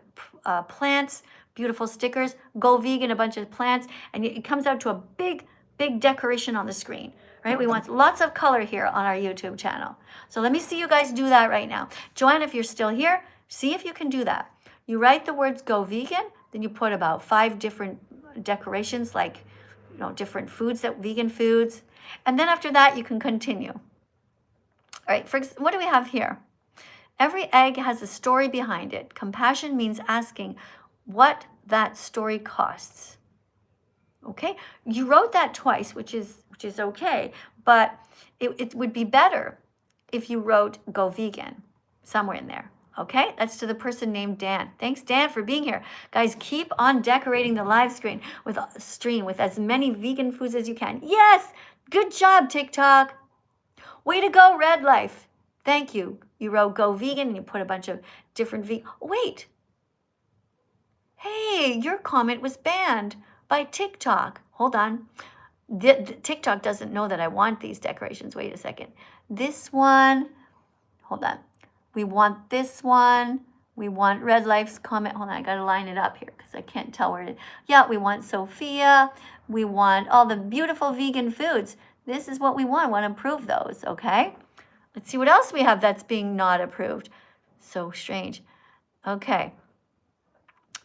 plants, beautiful stickers, go vegan, a bunch of plants, and it comes out to a big decoration on the screen, right? We want lots of color here on our YouTube channel. So let me see you guys do that right now. Joanne, if you're still here, see if you can do that. You write the words go vegan, then you put about 5 different decorations like different foods, vegan foods. And then after that, you can continue. All right, what do we have here? Every egg has a story behind it. Compassion means asking what that story costs. Okay, you wrote that twice, which is okay, but it would be better if you wrote "go vegan" somewhere in there. Okay, that's to the person named Dan. Thanks, Dan, for being here. Guys, keep on decorating the live stream with as many vegan foods as you can. Yes, good job, TikTok. Way to go, Red Life. Thank you. You wrote "go vegan" and you put a bunch of different wait. Hey, your comment was banned by TikTok. Hold on. TikTok doesn't know that I want these decorations. Wait a second. This one. Hold on. We want this one. We want Red Life's comment. Hold on. I got to line it up here because I can't tell where it is. Yeah, we want Sophia. We want all the beautiful vegan foods. This is what we want. I want to approve those. Okay. Let's see what else we have that's being not approved. So strange. Okay.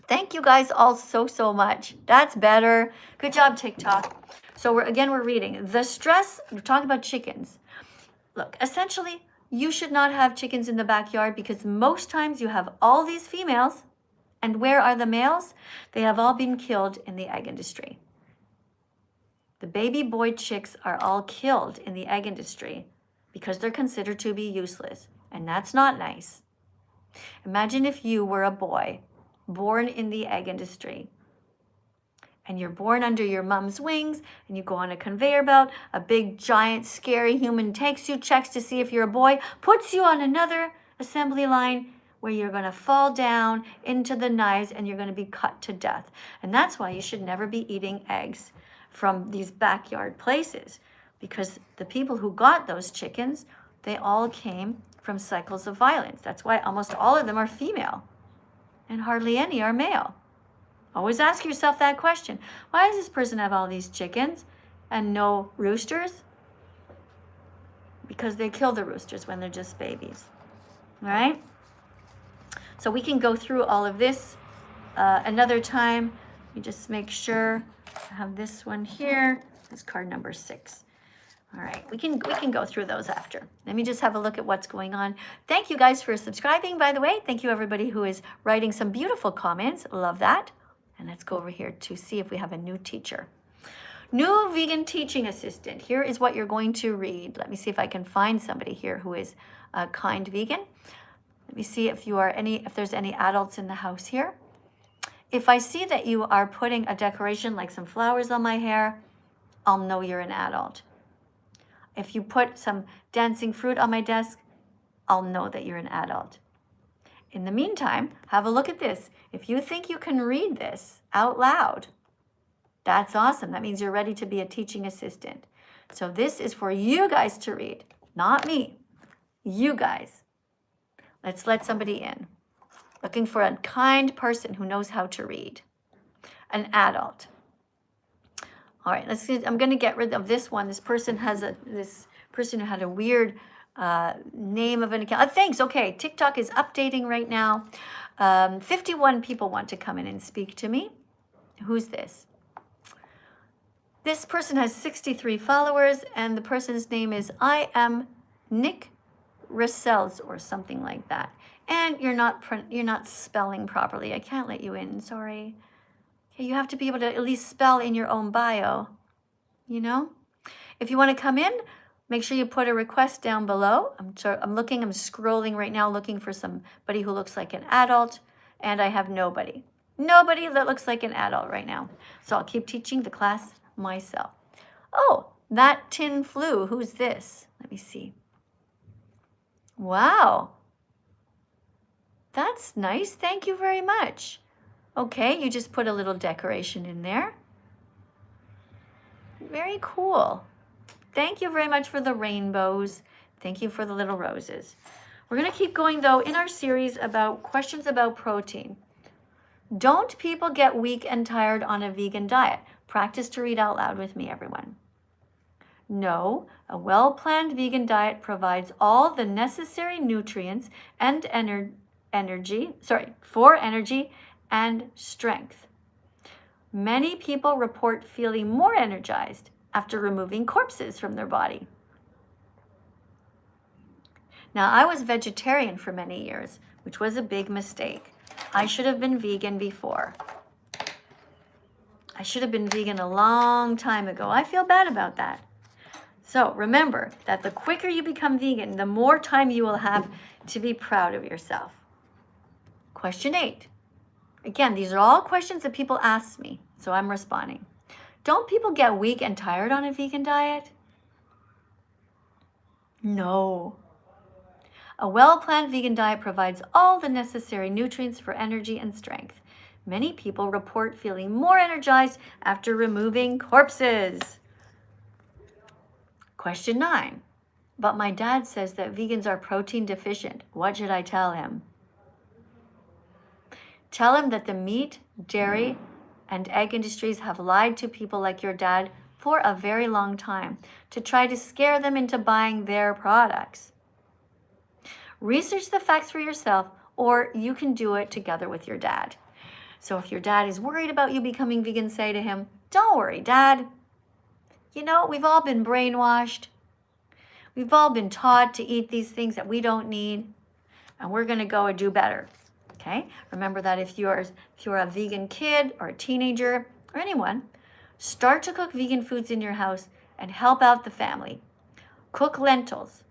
Thank you guys all so much. That's better. Good job, TikTok. So we're reading. The stress, we're talking about chickens. Look, essentially, you should not have chickens in the backyard because most times you have all these females. And where are the males? They have all been killed in the egg industry. The baby boy chicks are all killed in the egg industry because they're considered to be useless. And that's not nice. Imagine if you were a boy born in the egg industry and you're born under your mom's wings and you go on a conveyor belt, a big giant scary human takes you, checks to see if you're a boy, puts you on another assembly line where you're going to fall down into the knives and you're going to be cut to death. And that's why you should never be eating eggs from these backyard places, because the people who got those chickens, they all came from cycles of violence. That's why almost all of them are female and hardly any are male. Always ask yourself that question. Why does this person have all these chickens and no roosters? Because they kill the roosters when they're just babies. All right? So we can go through all of this another time. You just make sure I have this one here. This card number 6. All right, we can go through those after. Let me just have a look at what's going on. Thank you guys for subscribing, by the way. Thank you everybody who is writing some beautiful comments. Love that. And let's go over here to see if we have a new teacher. New vegan teaching assistant. Here is what you're going to read. Let me see if I can find somebody here who is a kind vegan. Let me see if there's any adults in the house here. If I see that you are putting a decoration like some flowers on my hair, I'll know you're an adult. If you put some dancing fruit on my desk, I'll know that you're an adult. In the meantime, have a look at this. If you think you can read this out loud, that's awesome. That means you're ready to be a teaching assistant. So this is for you guys to read, not me. You guys. Let's let somebody in. Looking for a kind person who knows how to read. An adult. All right, I'm going to get rid of this one. This person who had a weird name of an account. Thanks. Okay, TikTok is updating right now. 51 people want to come in and speak to me. Who's this? This person has 63 followers, and the person's name is I am Nick Rissells or something like that. And you're not spelling properly. I can't let you in. Sorry. You have to be able to at least spell in your own bio, you know? If you want to come in, make sure you put a request down below. I'm scrolling right now looking for somebody who looks like an adult, and I have nobody. Nobody that looks like an adult right now. So I'll keep teaching the class myself. Oh, that tin flu, who's this? Let me see. Wow. That's nice. Thank you very much. Okay, you just put a little decoration in there. Very cool. Thank you very much for the rainbows. Thank you for the little roses. We're going to keep going, though, in our series about questions about protein. Don't people get weak and tired on a vegan diet? Practice to read out loud with me, everyone. No, a well-planned vegan diet provides all the necessary nutrients and energy and strength. Many people report feeling more energized after removing corpses from their body. Now, I was vegetarian for many years, which was a big mistake. I should have been vegan before. I should have been vegan a long time ago. I feel bad about that. So remember that the quicker you become vegan, the more time you will have to be proud of yourself. Question 8. Again, these are all questions that people ask me, so I'm responding. Don't people get weak and tired on a vegan diet? No. A well-planned vegan diet provides all the necessary nutrients for energy and strength. Many people report feeling more energized after removing corpses. Question 9. But my dad says that vegans are protein deficient. What should I tell him? Tell him that the meat, dairy, and egg industries have lied to people like your dad for a very long time to try to scare them into buying their products. Research the facts for yourself, or you can do it together with your dad. So if your dad is worried about you becoming vegan, say to him, don't worry, Dad. You know, we've all been brainwashed. We've all been taught to eat these things that we don't need, and we're going to go and do better. Okay? Remember that if you're a vegan kid or a teenager or anyone, start to cook vegan foods in your house and help out the family. Cook lentils.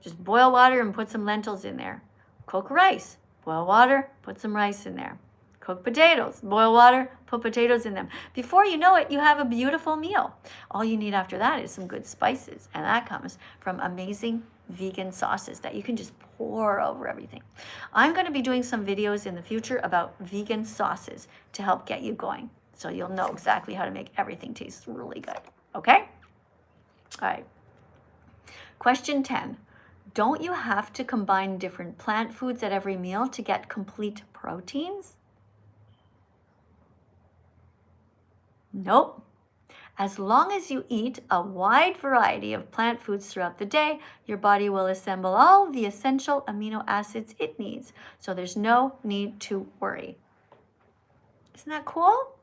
Just boil water and put some lentils in there. Cook rice. Boil water, put some rice in there. Cook potatoes. Boil water, put potatoes in them. Before you know it, you have a beautiful meal. All you need after that is some good spices, and that comes from amazing vegan sauces that you can just pour over everything. I'm going to be doing some videos in the future about vegan sauces to help get you going, so you'll know exactly how to make everything taste really good. Okay? All right. Question 10. Don't you have to combine different plant foods at every meal to get complete proteins? Nope. As long as you eat a wide variety of plant foods throughout the day, your body will assemble all the essential amino acids it needs. So there's no need to worry. Isn't that cool?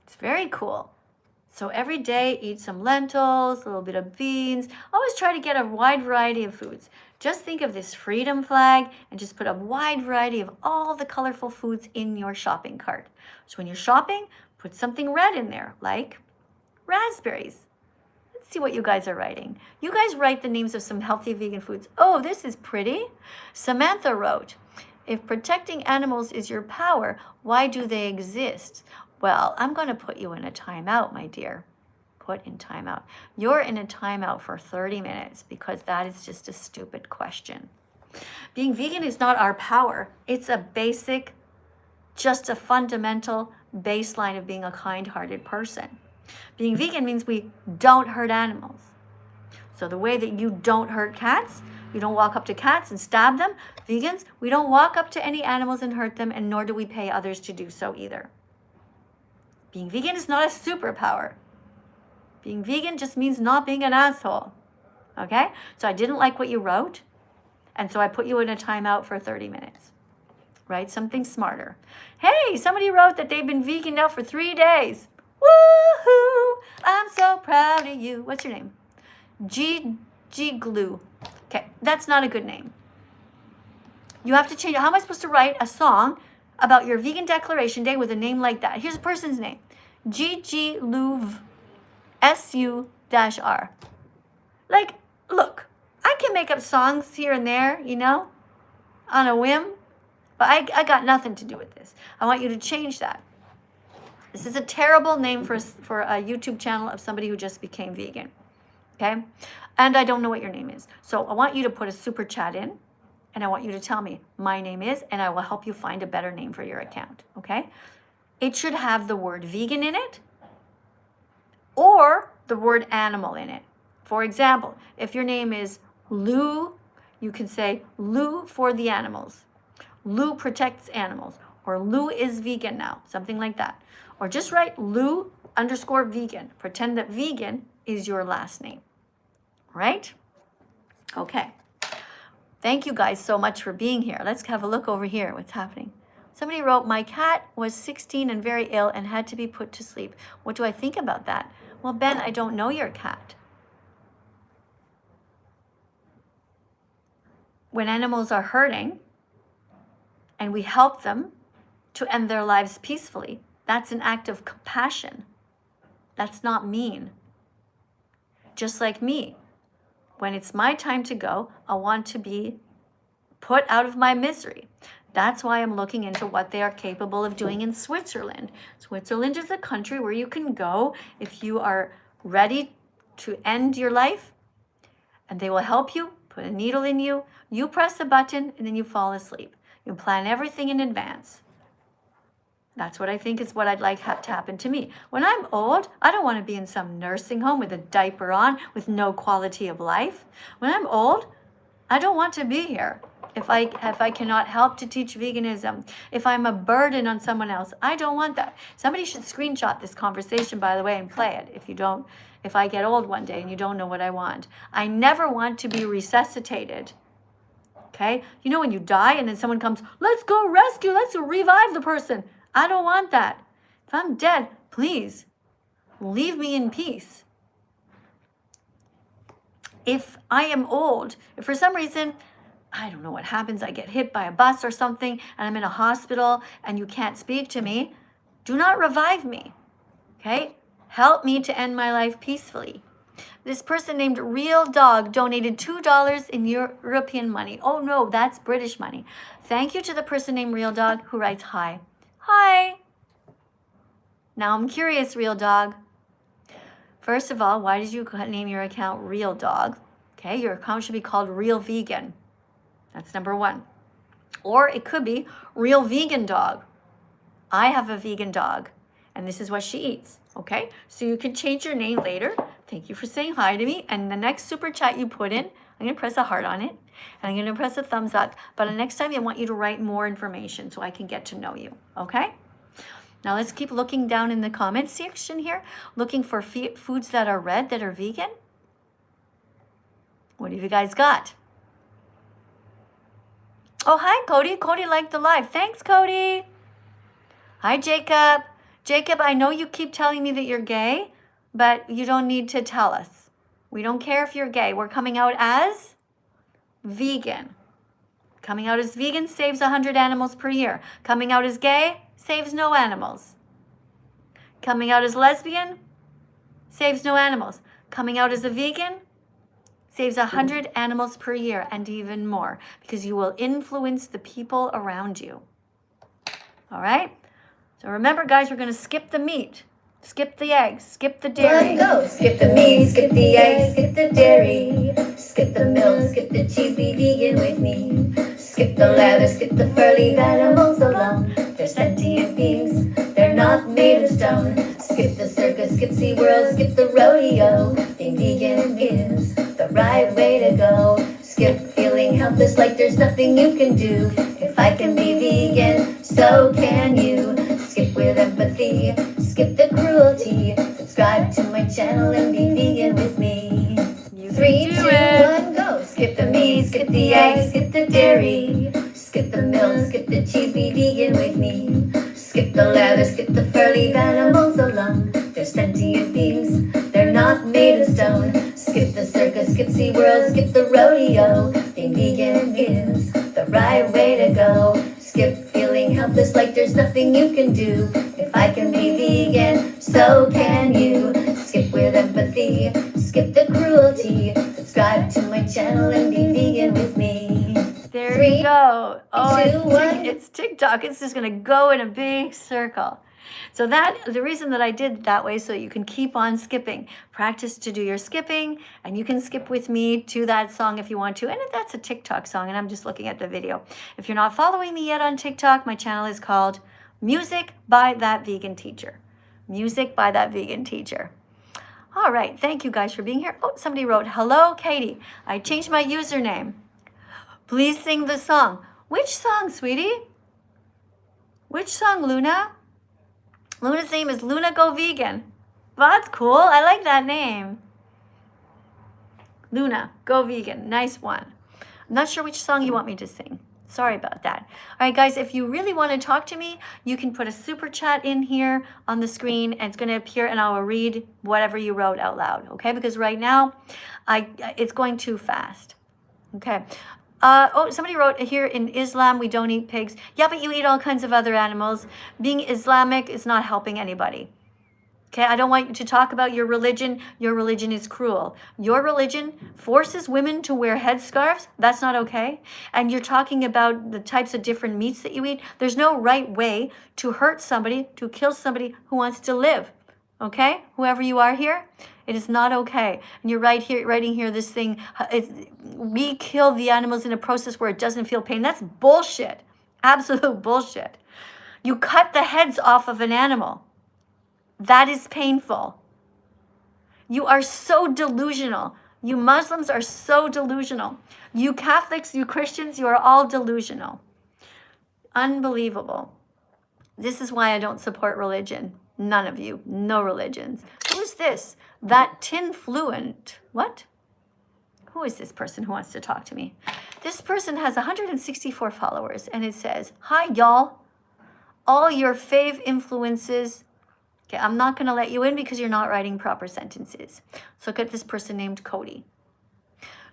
It's very cool. So every day, eat some lentils, a little bit of beans. Always try to get a wide variety of foods. Just think of this freedom flag and just put a wide variety of all the colorful foods in your shopping cart. So when you're shopping, put something red in there, like raspberries. Let's see what you guys are writing. You guys write the names of some healthy vegan foods. Oh, this is pretty. Samantha wrote, if protecting animals is your power, why do they exist? Well, I'm going to put you in a timeout, my dear. Put in timeout. You're in a timeout for 30 minutes because that is just a stupid question. Being vegan is not our power. It's a basic, just a fundamental baseline of being a kind-hearted person. Being vegan means we don't hurt animals. So the way that you don't hurt cats, you don't walk up to cats and stab them. Vegans, we don't walk up to any animals and hurt them, and nor do we pay others to do so either. Being vegan is not a superpower. Being vegan just means not being an asshole. Okay? So I didn't like what you wrote, and so I put you in a timeout for 30 minutes. Write something smarter. Hey, somebody wrote that they've been vegan now for 3 days. Woohoo! I'm so proud of you. What's your name? G Glue. Okay, that's not a good name. You have to change it. How am I supposed to write a song about your vegan declaration day with a name like that? Here's a person's name. G Louv SU-R. Like, look, I can make up songs here and there, you know, on a whim, but I got nothing to do with this. I want you to change that. This is a terrible name for a YouTube channel of somebody who just became vegan, okay? And I don't know what your name is. So I want you to put a super chat in, and I want you to tell me, my name is, and I will help you find a better name for your account, okay? It should have the word vegan in it or the word animal in it. For example, if your name is Lou, you can say Lou for the animals. Lou protects animals, or Lou is vegan now, something like that. Or just write Lou_vegan. Pretend that vegan is your last name, right? Okay. Thank you guys so much for being here. Let's have a look over here. What's happening? Somebody wrote, my cat was 16 and very ill and had to be put to sleep. What do I think about that? Well, Ben, I don't know your cat. When animals are hurting and we help them to end their lives peacefully, that's an act of compassion. That's not mean. Just like me, when it's my time to go, I want to be put out of my misery. That's why I'm looking into what they are capable of doing in Switzerland. Switzerland is a country where you can go if you are ready to end your life, and they will help you, put a needle in you, you press a button, and then you fall asleep. You plan everything in advance. That's what I think is what I'd like to happen to me. When I'm old, I don't want to be in some nursing home with a diaper on with no quality of life. When I'm old, I don't want to be here. If I cannot help to teach veganism, if I'm a burden on someone else, I don't want that. Somebody should screenshot this conversation, by the way, and play it if I get old one day and you don't know what I want. I never want to be resuscitated. Okay? You know when you die and then someone comes, let's go rescue, let's revive the person. I don't want that. If I'm dead, please leave me in peace. If I am old, if for some reason, I don't know what happens, I get hit by a bus or something and I'm in a hospital and you can't speak to me, do not revive me, okay? Help me to end my life peacefully. This person named Real Dog donated $2 in European money. Oh no, that's British money. Thank you to the person named Real Dog who writes hi. Hi. Now I'm curious, Real Dog. First of all, why did you name your account Real Dog? Okay, your account should be called Real Vegan. That's number one. Or it could be Real Vegan Dog. I have a vegan dog, and this is what she eats. Okay, so you can change your name later. Thank you for saying hi to me. And the next super chat you put in, I'm going to press a heart on it, and I'm going to press a thumbs up. But the next time I want you to write more information so I can get to know you. Okay? Now let's keep looking down in the comments section here, looking for foods that are red that are vegan. What have you guys got? Oh, hi, Cody. Cody liked the live. Thanks, Cody. Hi, Jacob. Jacob, I know you keep telling me that you're gay, but you don't need to tell us. We don't care if you're gay. We're coming out as vegan. Coming out as vegan saves 100 animals per year. Coming out as gay saves no animals. Coming out as lesbian saves no animals. Coming out as a vegan saves 100 animals per year and even more, because you will influence the people around you. All right? So remember, guys, we're going to skip the meat, skip the eggs, skip the dairy. Go. Skip the meat, skip the eggs, skip the dairy, skip the milk, skip the cheese, be vegan with me. Skip the leather, skip the fur, leave animals alone. They're sentient beings, they're not made of stone. Skip the circus, skip SeaWorld, skip the rodeo. Being vegan is the right way to go. Skip feeling helpless like there's nothing you can do. If I can be vegan, so can you. Skip with empathy, skip the cruelty. Subscribe to my channel and be vegan with me. 3, 2, 1, go. Skip the meat, skip the eggs, skip the dairy, skip the milk, skip the cheese, be vegan with me. Skip the leather, skip the fur, leave animals alone. They're sentient beings, they're not made of stone. Skip the circus, skip SeaWorld, skip the rodeo. Being vegan is the right way to go. Skip feeling helpless like there's nothing you can do. If I can be vegan, so can you. Skip with empathy, skip the cruelty. Subscribe to my channel and be vegan with me. There 3, you go. Oh, 2, 1. it's TikTok. It's just going to go in a big circle. So the reason that I did that way, so you can keep on skipping. Practice to do your skipping, and you can skip with me to that song if you want to. And if that's a TikTok song, and I'm just looking at the video. If you're not following me yet on TikTok, my channel is called Music by That Vegan Teacher. Music by That Vegan Teacher. All right, thank you guys for being here. Oh, somebody wrote, hello, Katie. I changed my username. Please sing the song. Which song, sweetie? Which song, Luna? Luna's name is Luna Go Vegan. Well, that's cool. I like that name. Luna Go Vegan. Nice one. I'm not sure which song you want me to sing. Sorry about that. All right, guys, if you really want to talk to me, you can put a super chat in here on the screen, and it's going to appear, and I will read whatever you wrote out loud, okay? Because right now, it's going too fast, okay? Oh, somebody wrote here, in Islam, we don't eat pigs. Yeah, but you eat all kinds of other animals. Being Islamic is not helping anybody. Okay, I don't want you to talk about your religion. Your religion is cruel. Your religion forces women to wear headscarves. That's not okay. And you're talking about the types of different meats that you eat. There's no right way to hurt somebody, to kill somebody who wants to live. Okay, whoever you are here, it is not okay. And you're writing here this thing, we kill the animals in a process where it doesn't feel pain. That's bullshit. Absolute bullshit. You cut the heads off of an animal. That is painful. You are so delusional. You Muslims are so delusional. You Catholics, you Christians, you are all delusional. Unbelievable. This is why I don't support religion. None of you. No religions. Who is this? That tin fluent. What? Who is this person who wants to talk to me? This person has 164 followers, and it says, "Hi, y'all. All your fave influences." Okay, I'm not going to let you in because you're not writing proper sentences. So look at this person named Cody.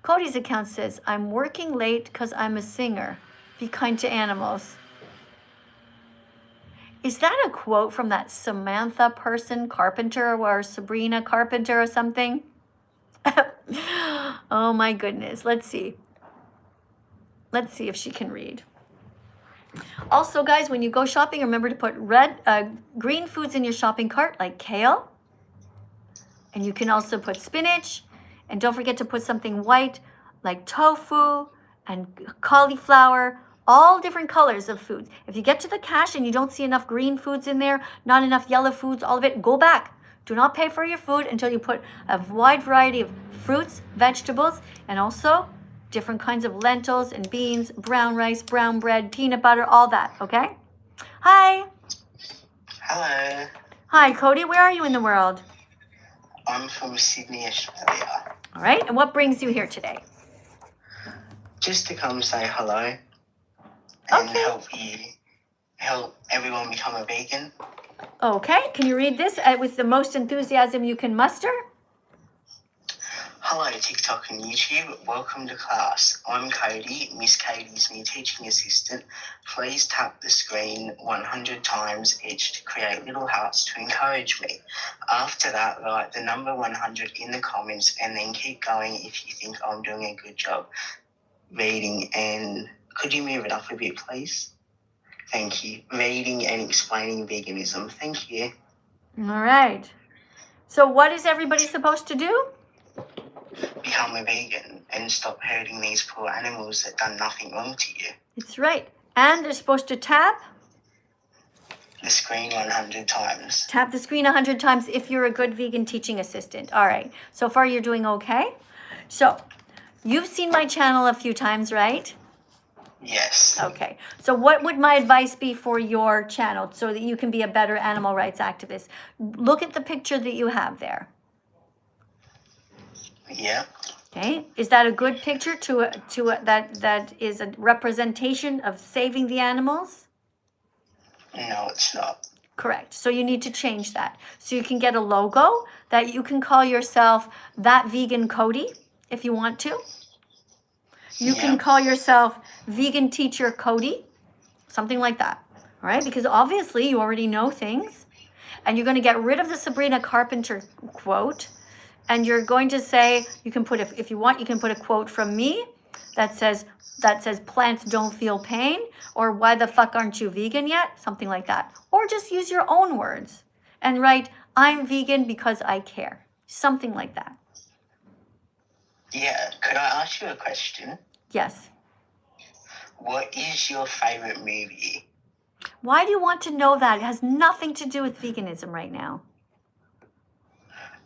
Cody's account says, "I'm working late because I'm a singer. Be kind to animals." Is that a quote from that Samantha person, Carpenter, or Sabrina Carpenter or something? Oh my goodness. Let's see. Let's see if she can read. Also, guys, when you go shopping, remember to put green foods in your shopping cart, like kale. And you can also put spinach. And don't forget to put something white, like tofu and cauliflower, all different colors of foods. If you get to the cash and you don't see enough green foods in there, not enough yellow foods, all of it, go back. Do not pay for your food until you put a wide variety of fruits, vegetables, and also different kinds of lentils and beans, brown rice, brown bread, peanut butter, all that, okay? Hi. Hello, Hi, Cody. Where are you in the world? I'm from Sydney, Australia. All right. And what brings you here today? Just to come say hello and Okay. help everyone become a vegan. Okay. Can you read this with the most enthusiasm you can muster? Hello, TikTok and YouTube. Welcome to class. I'm Cody. Miss Katie's my teaching assistant. Please tap the screen 100 times each to create little hearts to encourage me. After that, write the number 100 in the comments and then keep going if you think I'm doing a good job reading. And could you move it up a bit, please? Thank you. Reading and explaining veganism. Thank you. All right. So what is everybody supposed to do? Become a vegan and stop hurting these poor animals that done nothing wrong to you. It's right. And they're supposed to tap The screen 100 times. Tap the screen 100 times if you're a good vegan teaching assistant. All right. So far, you're doing okay. So you've seen my channel a few times, right? Yes. Okay. So what would my advice be for your channel so that you can be a better animal rights activist? Look at the picture that you have there. Yeah. Okay. Is that a good picture that is a representation of saving the animals? No, it's not. Correct. So you need to change that. So you can get a logo that you can call yourself That Vegan Cody if you want to. You can call yourself Vegan Teacher Cody, something like that. All right? Because obviously you already know things. And you're going to get rid of the Sabrina Carpenter quote. And you're going to say, you can put, if you want, you can put a quote from me that says plants don't feel pain, or why the fuck aren't you vegan yet? Something like that. Or just use your own words and write, I'm vegan because I care. Something like that. Yeah. Could I ask you a question? Yes. What is your favorite movie? Why do you want to know that? It has nothing to do with veganism right now.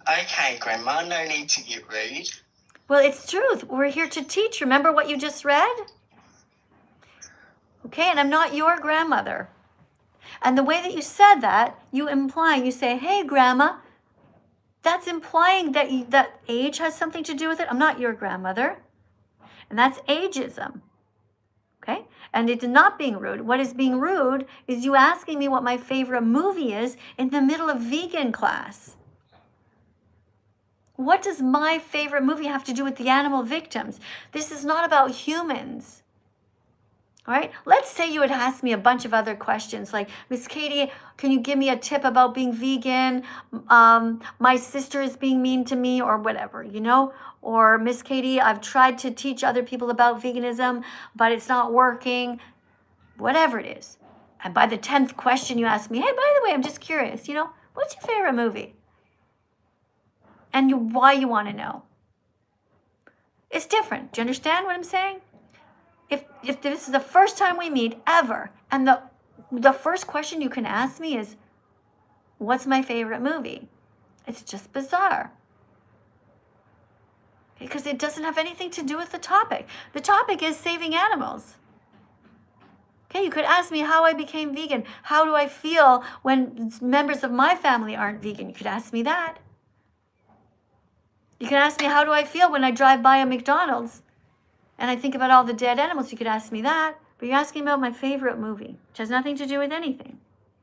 Okay, Grandma, no need to get rude. Well, it's truth. We're here to teach. Remember what you just read? Okay, and I'm not your grandmother. And the way that you said that, you say, hey, Grandma, that's implying that that age has something to do with it. I'm not your grandmother. And that's ageism. Okay? And it's not being rude. What is being rude is you asking me what my favorite movie is in the middle of vegan class. What does my favorite movie have to do with the animal victims? This is not about humans. All right, let's say you had asked me a bunch of other questions like, Miss Katie, can you give me a tip about being vegan? My sister is being mean to me, or whatever, you know? Or Miss Katie, I've tried to teach other people about veganism, but it's not working. Whatever it is. And by the 10th question you ask me, hey, by the way, I'm just curious, you know, what's your favorite movie? And why you want to know. It's different. Do you understand what I'm saying? If this is the first time we meet ever, and the first question you can ask me is, what's my favorite movie? It's just bizarre. Because it doesn't have anything to do with the topic. The topic is saving animals. Okay, you could ask me how I became vegan. How do I feel when members of my family aren't vegan? You could ask me that. You can ask me, how do I feel when I drive by a McDonald's and I think about all the dead animals? You could ask me that. But you're asking about my favorite movie, which has nothing to do with anything.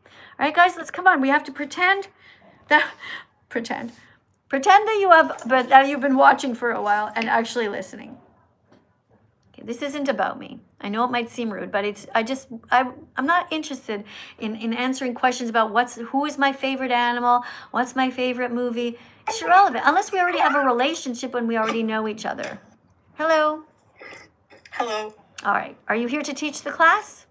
All right, guys, let's come on. We have to pretend that that you've been watching for a while and actually listening. Okay, this isn't about me. I know it might seem rude, but I'm not interested in answering questions about who is my favorite animal, what's my favorite movie. It's irrelevant, unless we already have a relationship and we already know each other. Hello? Hello. All right. Are you here to teach the class?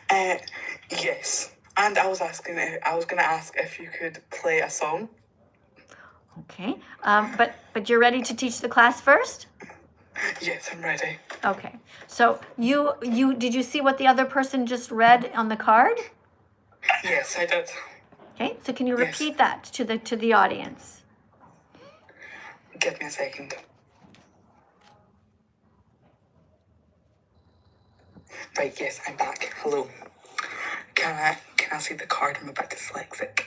Yes. And I was going to ask if you could play a song. Okay. But you're ready to teach the class first? Yes, I'm ready. Okay. So did you see what the other person just read on the card? Yes, I did. Okay. So can you repeat that to the audience? Give me a second. Right, yes, I'm back. Hello. Can I see the card? I'm a bit dyslexic.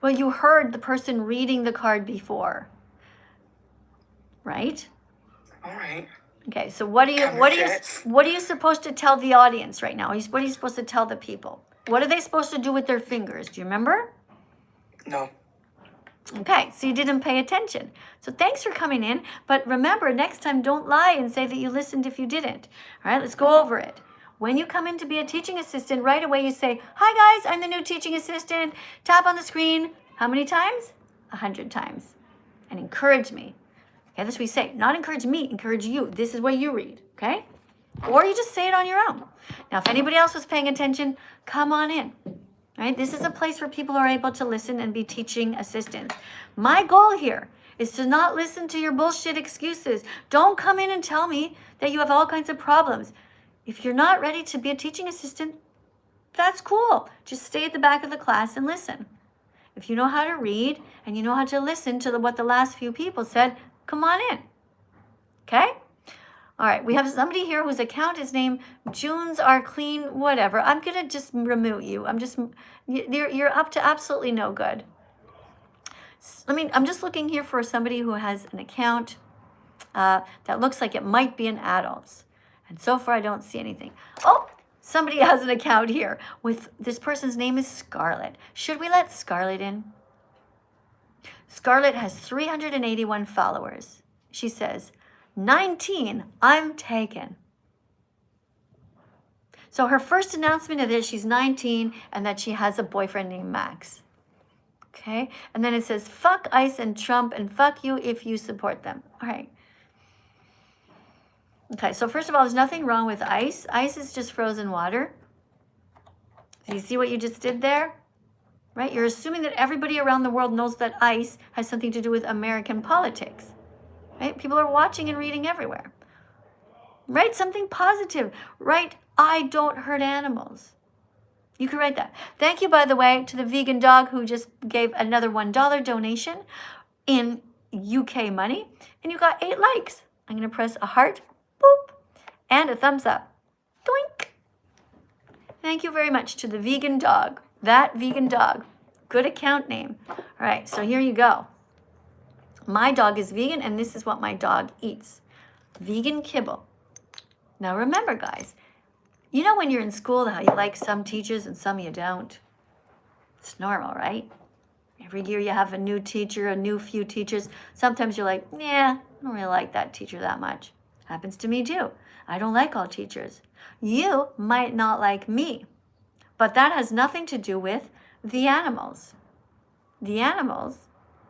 Well, you heard the person reading the card before, right? All right. Okay, so what are you supposed to tell the audience right now? What are you supposed to tell the people? What are they supposed to do with their fingers? Do you remember? No. Okay, so you didn't pay attention. So thanks for coming in, but remember, next time don't lie and say that you listened if you didn't. All right, let's go over it. When you come in to be a teaching assistant, right away you say, hi guys, I'm the new teaching assistant. Tap on the screen. How many times? 100 times. And encourage me. Okay, that's what we say. Not encourage me, encourage you. This is what you read, okay? Or you just say it on your own. Now, if anybody else was paying attention, come on in. Right? This is a place where people are able to listen and be teaching assistants. My goal here is to not listen to your bullshit excuses. Don't come in and tell me that you have all kinds of problems. If you're not ready to be a teaching assistant, that's cool. Just stay at the back of the class and listen. If you know how to read and you know how to listen to what the last few people said, come on in. Okay? All right, we have somebody here whose account is named Junes Are Clean, whatever. I'm going to just remove you. You're up to absolutely no good. I'm just looking here for somebody who has an account that looks like it might be an adult's. And so far, I don't see anything. Oh, somebody has an account here with this person's name is Scarlett. Should we let Scarlett in? Scarlett has 381 followers. She says, 19, I'm taken. So her first announcement is that she's 19 and that she has a boyfriend named Max. Okay, and then it says, fuck ICE and Trump and fuck you if you support them. All right. Okay, so first of all, there's nothing wrong with ice. Ice is just frozen water. So you see what you just did there? Right? You're assuming that everybody around the world knows that ice has something to do with American politics. Right? People are watching and reading everywhere. Write something positive. Write, I don't hurt animals. You can write that. Thank you, by the way, to the vegan dog who just gave another $1 donation in UK money. And you got 8 likes. I'm going to press a heart. Boop. And a thumbs up. Doink. Thank you very much to the vegan dog. That vegan dog. Good account name. All right, so here you go. My dog is vegan, and this is what my dog eats. Vegan kibble. Now remember, guys, you know when you're in school how you like some teachers and some you don't? It's normal, right? Every year you have a new teacher, a new few teachers. Sometimes you're like, yeah, I don't really like that teacher that much. Happens to me too. I don't like all teachers. You might not like me, but that has nothing to do with the animals. The animals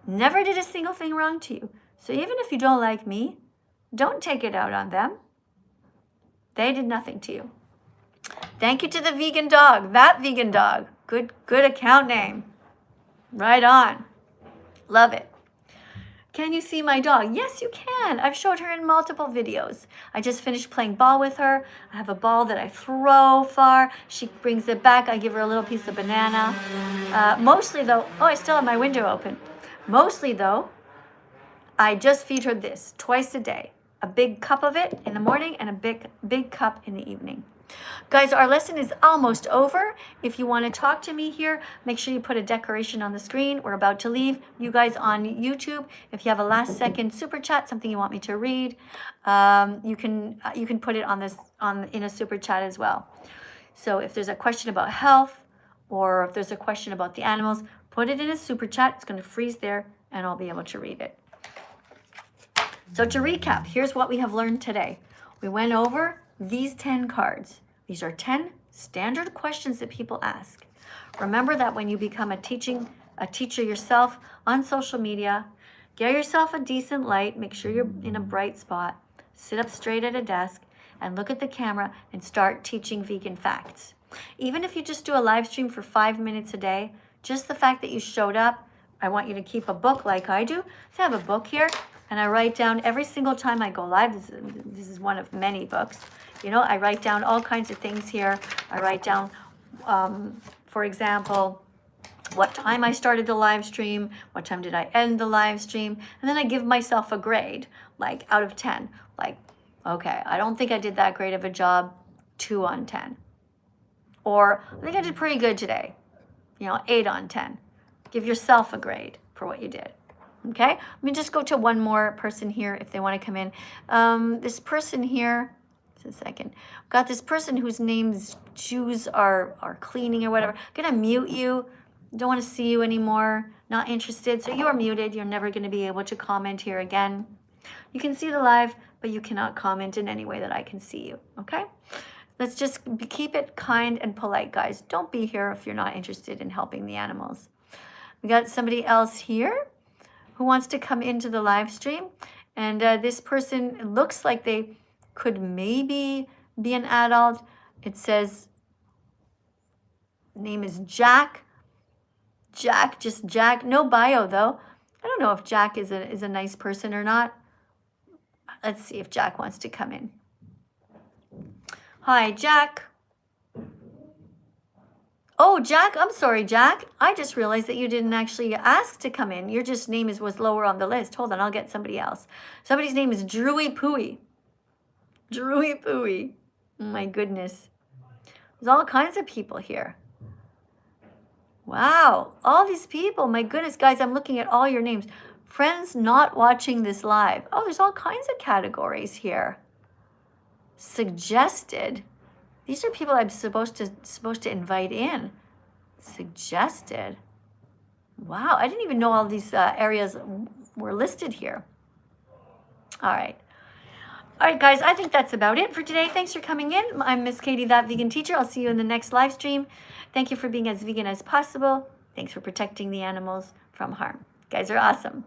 never did a single thing wrong to you. So even if you don't like me, don't take it out on them. They did nothing to you. Thank you to the vegan dog, that vegan dog. Good account name. Right on. Love it. Can you see my dog? Yes, you can. I've showed her in multiple videos. I just finished playing ball with her. I have a ball that I throw far. She brings it back. I give her a little piece of banana. Mostly though, oh, I still have my window open. Mostly though, I just feed her this twice a day. A big cup of it in the morning and a big cup in the evening. Guys, our lesson is almost over. If you want to talk to me here, make sure you put a decoration on the screen. We're about to leave. You guys on YouTube, if you have a last second super chat, something you want me to read, you can put it in a super chat as well. So if there's a question about health or if there's a question about the animals, put it in a super chat. It's going to freeze there and I'll be able to read it. So to recap, here's what we have learned today. We went over these 10 cards. These are 10 standard questions that people ask. Remember that when you become a teacher yourself on social media, get yourself a decent light, make sure you're in a bright spot, sit up straight at a desk and look at the camera and start teaching vegan facts. Even if you just do a live stream for 5 minutes a day, just the fact that you showed up, I want you to keep a book like I do. So I have a book here and I write down every single time I go live. This is one of many books. You know, I write down all kinds of things here. I write down, for example, what time I started the live stream, what time did I end the live stream, and then I give myself a grade, like out of 10. Like, okay, I don't think I did that great of a job, 2 on 10. Or I think I did pretty good today, 8 on 10. Give yourself a grade for what you did. Okay, let me just go to one more person here if they want to come in. This person here, just a second. Got this person whose name's Jews are cleaning or whatever. Gonna mute you. Don't want to see you anymore. Not interested. So you are muted. You're never going to be able to comment here again. You can see the live, but you cannot comment in any way that I can see you. Okay? Let's just keep it kind and polite, guys. Don't be here if you're not interested in helping the animals. We got somebody else here who wants to come into the live stream. And this person looks like they could maybe be an adult. It says, name is Jack. Just Jack. No bio, though. I don't know if Jack is a nice person or not. Let's see if Jack wants to come in. Hi, Jack. Oh, Jack, I'm sorry, Jack. I just realized that you didn't actually ask to come in. Your just name was lower on the list. Hold on, I'll get somebody else. Somebody's name is Drewy Pooey. Drewy Pooey. Oh my goodness. There's all kinds of people here. Wow, all these people. My goodness, guys, I'm looking at all your names. Friends not watching this live. Oh, there's all kinds of categories here. Suggested. These are people I'm supposed to invite in. Suggested. Wow, I didn't even know all these areas were listed here. All right. All right, guys, I think that's about it for today. Thanks for coming in. I'm Miss Katie, That Vegan Teacher. I'll see you in the next live stream. Thank you for being as vegan as possible. Thanks for protecting the animals from harm. You guys are awesome.